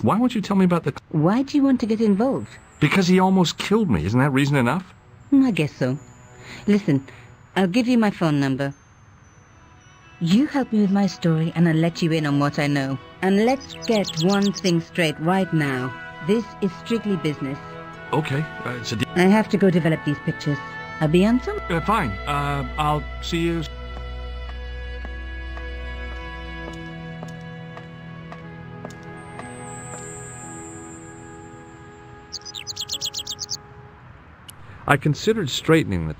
Why won't you tell me about the... Why do you want to get involved? Because he almost killed me. Isn't that reason enough? I guess so. Listen, I'll give you my phone number. You help me with my story and I'll let you in on what I know. And let's get one thing straight right now. This is strictly business. Okay, I have to go develop these pictures. I'll be on some... fine. I'll see you... I considered straightening the...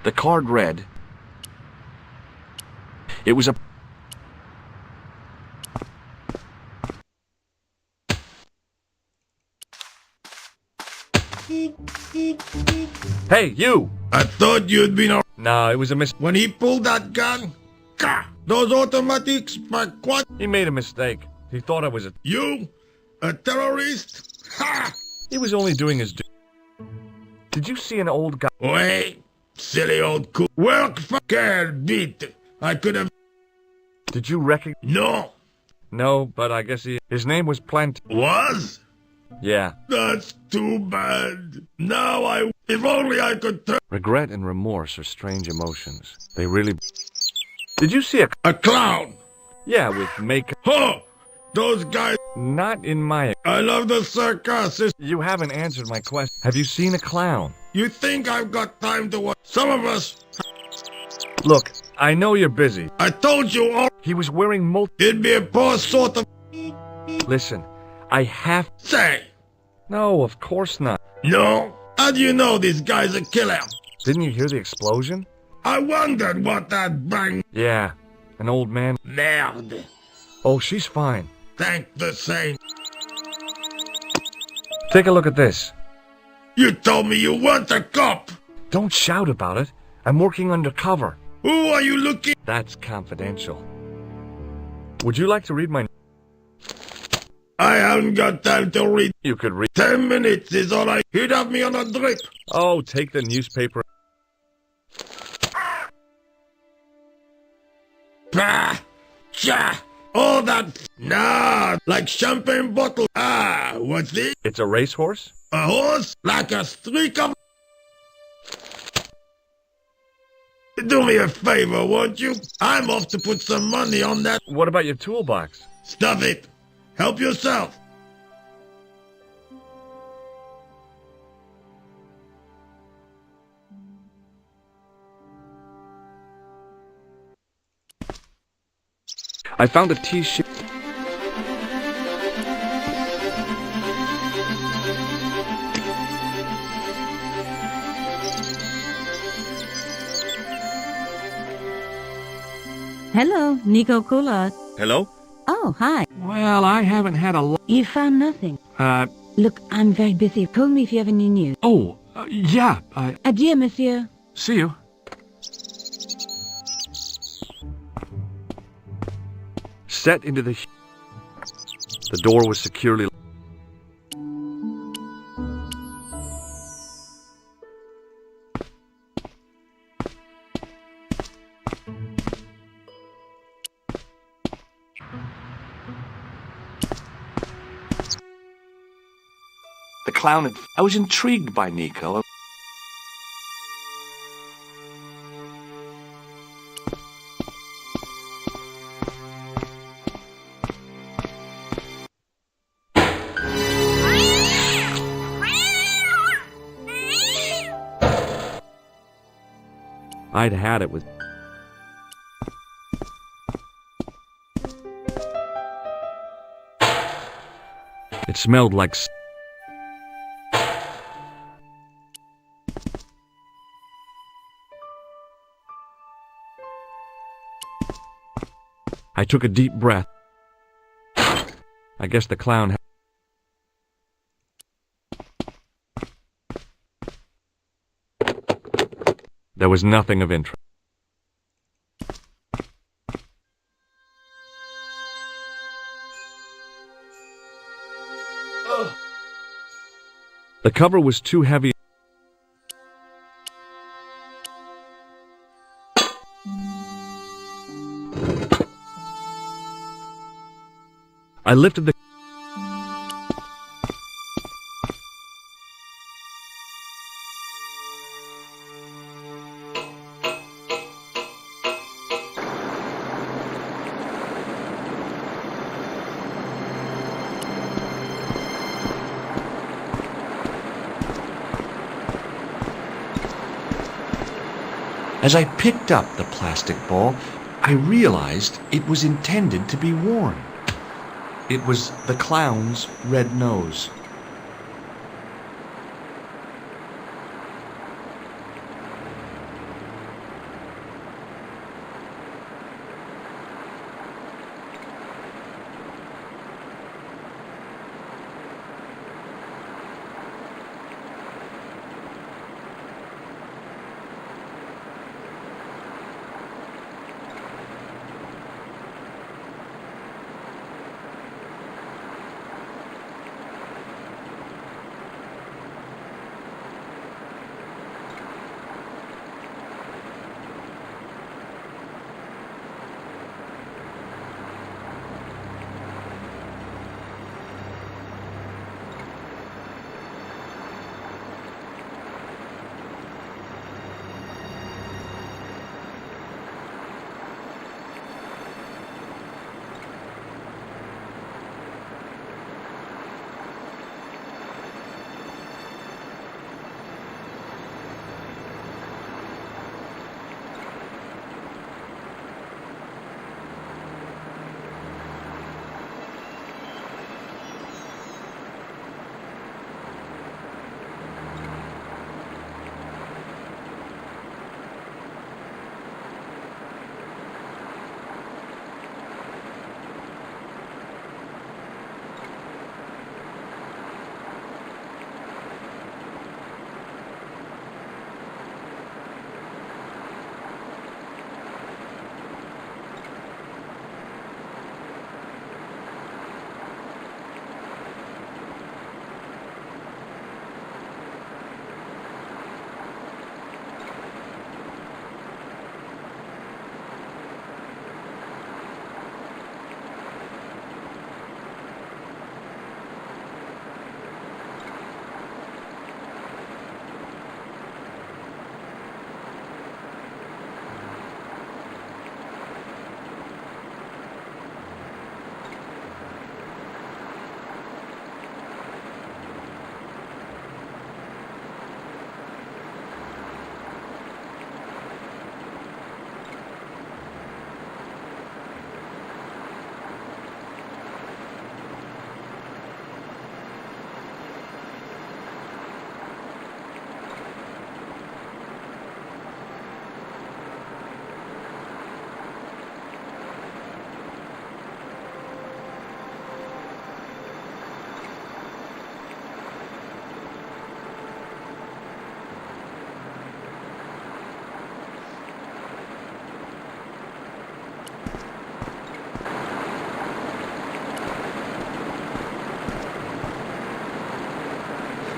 The card read... It was a... Hey, you! I thought you'd been... No, it was a When he pulled that gun... Gah! Those automatics, my quad... He made a mistake. He thought I was a... You? A terrorist? Ha! He was only doing his... Did you see an old guy... Wait, silly old cool. Work for care beat. I could have... Did you recognize... No. No, but I guess his name was Plant... Was? Yeah. That's too bad. Now if only I could turn... Regret and remorse are strange emotions. They really... Did you see a clown? Yeah, with makeup. Huh! Those guys... Not in my... I love the circus. You haven't answered my question. Have you seen a clown? You think I've got time to watch? Some of us... Look, I know you're busy. I told you all... He was wearing It'd be a poor sort of... Listen, I have... Say! No, of course not. No? How do you know this guy's a killer? Didn't you hear the explosion? I wondered what that bang... Yeah, an old man... Merde. Oh, she's fine. Thank the saint. Take a look at this. You told me you weren't a cop. Don't shout about it. I'm working undercover. Who are you looking... That's confidential. Would you like to read my... I haven't got time to read. You could read... 10 minutes is all I... He'd have me on a drip. Oh, take the newspaper... Bah! Cha! All that... Nah, like champagne bottle. Ah, what's this? It's a racehorse? A horse? Like a streak of... Do me a favor, won't you? I'm off to put some money on that... What about your toolbox? Stuff it. Help yourself. I found a T-shirt. Hello, Nico Collard. Hello? Oh, hi. Well, I haven't had a lot. You found nothing. Look, I'm very busy. Call me if you have any news. Yeah. Adieu, monsieur. See you. Set into the... The door was securely... The clown had... I was intrigued by Nico. I'd had it with... It smelled like... I took a deep breath. I guess the clown had... There was nothing of interest. The cover was too heavy. I lifted the... As I picked up the plastic ball, I realized it was intended to be worn. It was the clown's red nose.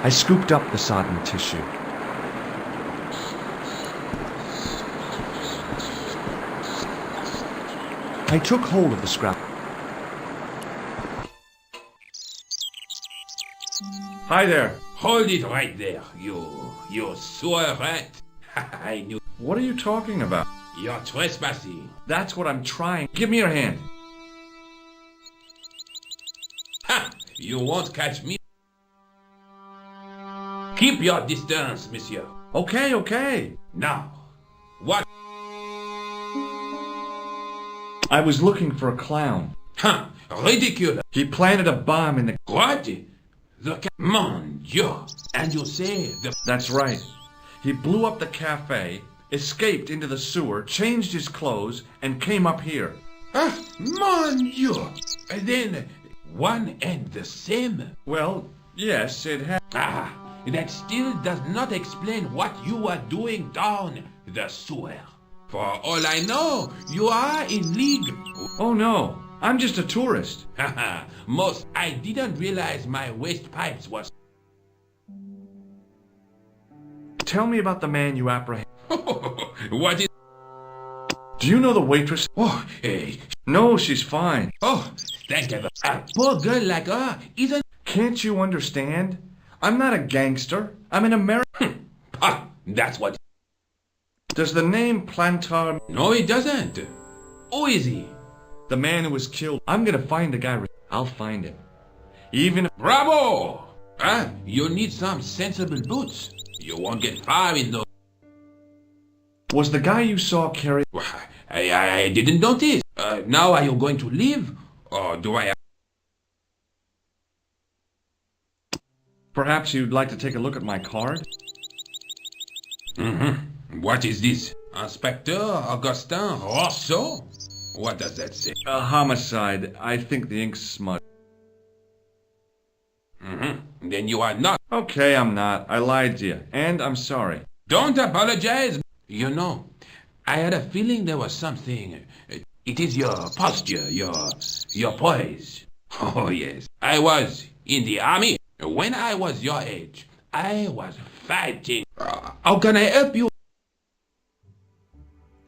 I scooped up the sodden tissue. I took hold of the scrap. Hi there. Hold it right there, you sewer rat. I knew. What are you talking about? You're trespassing. That's what I'm trying. Give me your hand. Ha! You won't catch me. Keep your distance, monsieur. Okay, okay. Now, what? I was looking for a clown. Huh? Ridiculous. He planted a bomb in the... What? Mon Dieu. And you say the... That's right. He blew up the cafe, escaped into the sewer, changed his clothes, and came up here. Ah, mon Dieu. And then, one and the same? Well, yes, it had... Ah, that still does not explain what you are doing down the sewer. For all I know, you are in league. Oh no, I'm just a tourist. Haha, most I didn't realize my waste pipes was... Tell me about the man you apprehend. What is... Do you know the waitress? Oh, hey. No, she's fine. Oh, thank heaven. A poor girl like her isn't... Can't you understand? I'm not a gangster. I'm an American. Ah, that's what... Does the name Plantar... No, it doesn't. Who is he? The man who was killed. I'm gonna find the guy. I'll find him. Even if... Bravo! Ah, you need some sensible boots. You won't get far in those... Was the guy you saw carry... I didn't notice. Now are you going to leave? Or do I... Perhaps you'd like to take a look at my card? Mm-hmm. What is this? Inspector Augustin Rousseau? What does that say? A homicide. I think the ink's smudged. Mm-hmm. Then you are not. Okay, I'm not. I lied to you. And I'm sorry. Don't apologize. You know, I had a feeling there was something. It is your posture, your poise. Oh, yes. I was in the army. When I was your age, I was fighting. How can I help you?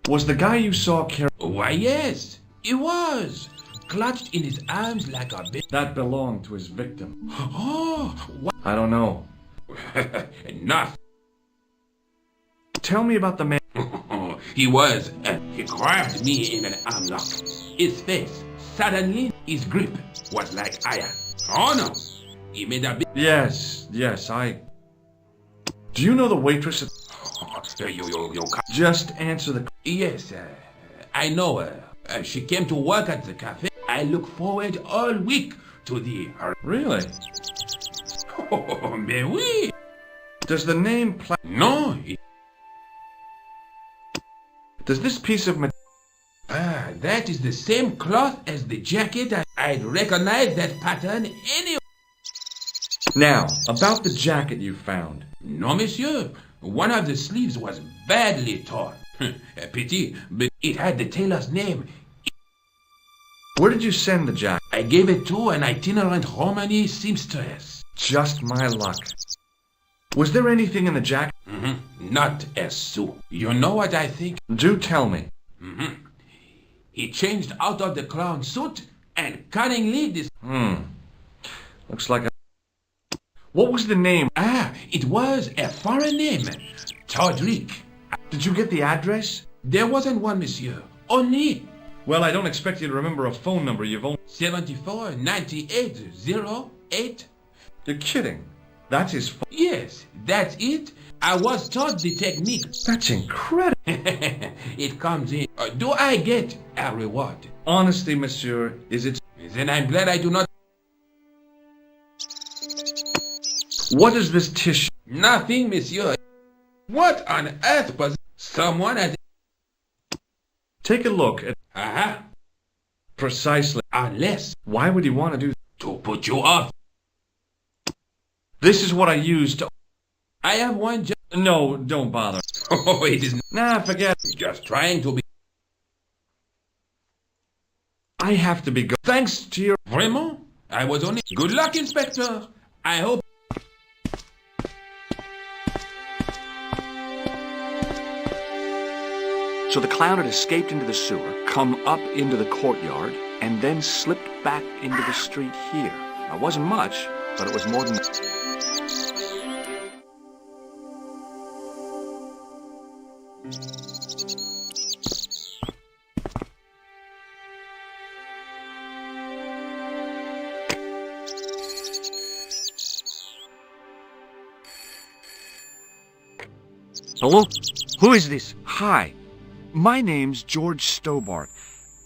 Was the guy you saw carry... Why, yes, he was. Clutched in his arms like a baby. That belonged to his victim. Oh, what? I don't know. Enough. Tell me about the man. He grabbed me in an arm lock. His face, suddenly, his grip was like iron. Oh no, he made a big... Yes, I... Do you know the waitress at... You Just answer the... Yes, I know her. She came to work at the cafe. I look forward all week to the... Really? Oh, mais oui. Does the name... No. Does this piece of... That is the same cloth as the jacket. I'd recognize that pattern anyway. Now, about the jacket you found. No, monsieur. One of the sleeves was badly torn. A pity, but it had the tailor's name. Where did you send the jacket? I gave it to an itinerant Romany seamstress. Just my luck. Was there anything in the jacket? Not a sou. You know what I think? Do tell me. He changed out of the clown suit and cunningly Looks like a... What was the name? It was a foreign name. Todrick. Did you get the address? There wasn't one, monsieur. Only... Well, I don't expect you to remember a phone number you've only... 74 98 08. You're kidding. That's his phone. Yes, that's it. I was taught the technique. That's incredible. It comes in. Do I get a reward? Honestly, monsieur, is it... Then I'm glad I do not... What is this tissue? Nothing, monsieur. What on earth was... Someone has... Take a look at... Precisely. Unless... Why would he want to do... To put you off. This is what I used to... I have one No, don't bother. Oh, it is... Nah, forget... Just trying to be... I have to be good. Thanks to your... Vraiment? I was only... Good luck, Inspector. I hope... So the clown had escaped into the sewer, come up into the courtyard, and then slipped back into the street here. Now, it wasn't much, but it was more than... Hello? Who is this? Hi, my name's George Stobart.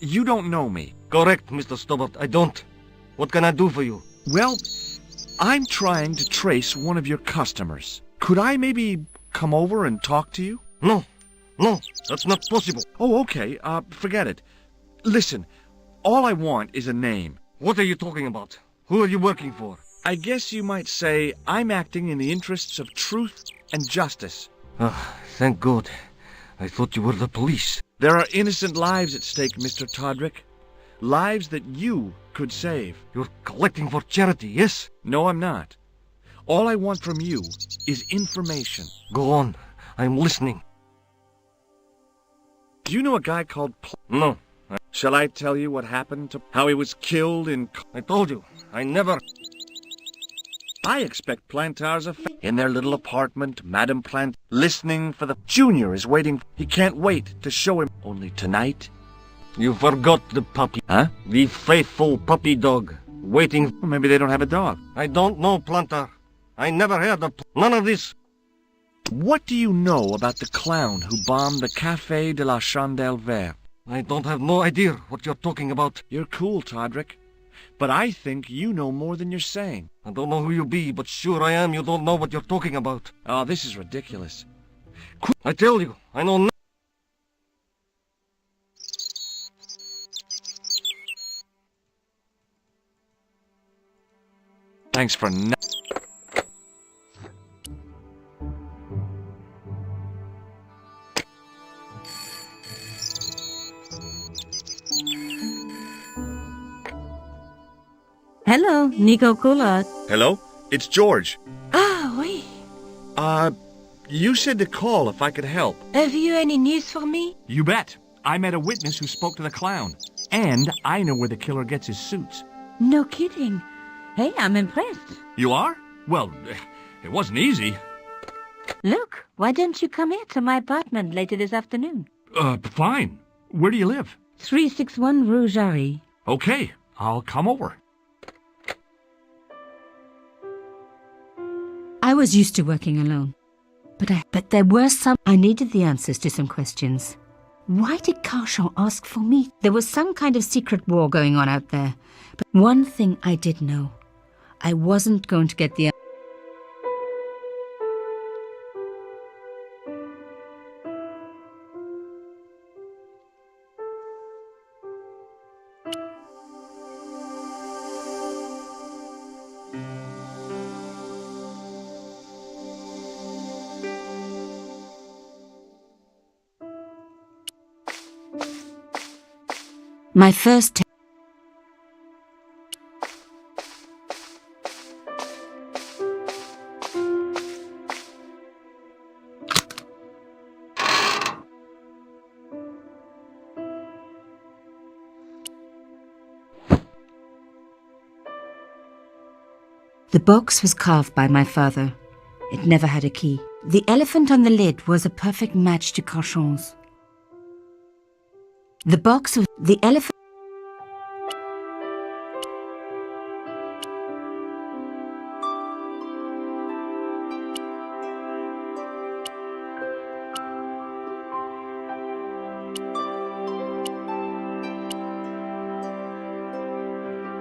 You don't know me. Correct, Mr. Stobart. I don't. What can I do for you? Well, I'm trying to trace one of your customers. Could I maybe come over and talk to you? No, that's not possible. Oh, okay. Forget it. Listen, all I want is a name. What are you talking about? Who are you working for? I guess you might say I'm acting in the interests of truth and justice. Ah, thank God. I thought you were the police. There are innocent lives at stake, Mr. Todrick. Lives that you could save. You're collecting for charity, yes? No, I'm not. All I want from you is information. Go on. I'm listening. Do you know a guy called No. Shall I tell you what happened to how he was killed in... I told you. I never... I expect Plantars in their little apartment, Madame Plant, listening for the... Junior is waiting. He can't wait to show him. Only tonight... You forgot the puppy. Huh? The faithful puppy dog. Waiting... Well, maybe they don't have a dog. I don't know, Plantar. I never heard of... None of this. What do you know about the clown who bombed the Café de la Chandelle Verte? I don't have no idea what you're talking about. You're cool, Todrick. But I think you know more than you're saying. I don't know who you be, but sure I am you don't know what you're talking about. Oh, this is ridiculous. I tell you, I know nothing. Thanks for Hello, Nico Coulard. Hello? It's George. Ah, oui. You said to call if I could help. Have you any news for me? You bet. I met a witness who spoke to the clown. And I know where the killer gets his suits. No kidding. Hey, I'm impressed. You are? Well, it wasn't easy. Look, why don't you come here to my apartment later this afternoon? Fine. Where do you live? 361 Rue Jarry. Okay, I'll come over. I was used to working alone. But there were some... I needed the answers to some questions. Why did Carchon ask for me? There was some kind of secret war going on out there. But one thing I did know. I wasn't going to get the... My first... The box was carved by my father. It never had a key. The elephant on the lid was a perfect match to Carchon's. The box of the elephant...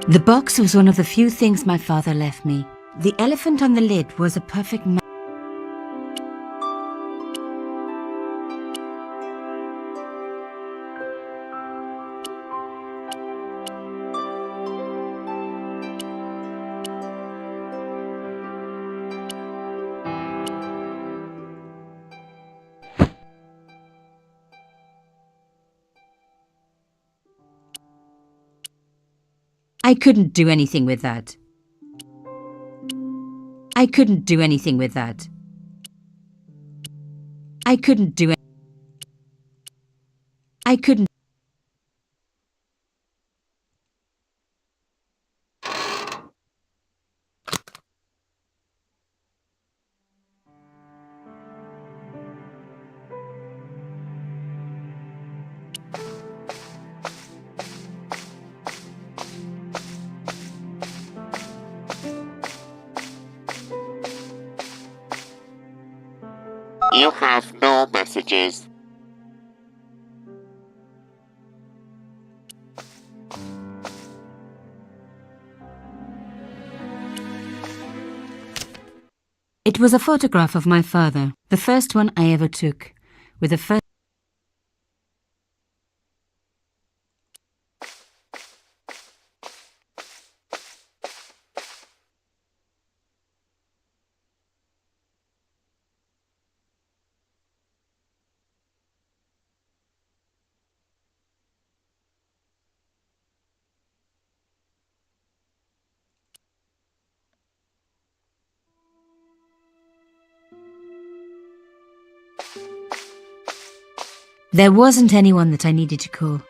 The box was one of the few things my father left me. The elephant on the lid was a perfect match. I couldn't do anything with that. I couldn't do anything with that. I couldn't do it. I couldn't. You have no messages. It was a photograph of my father, the first one I ever took, with the first. There wasn't anyone that I needed to call.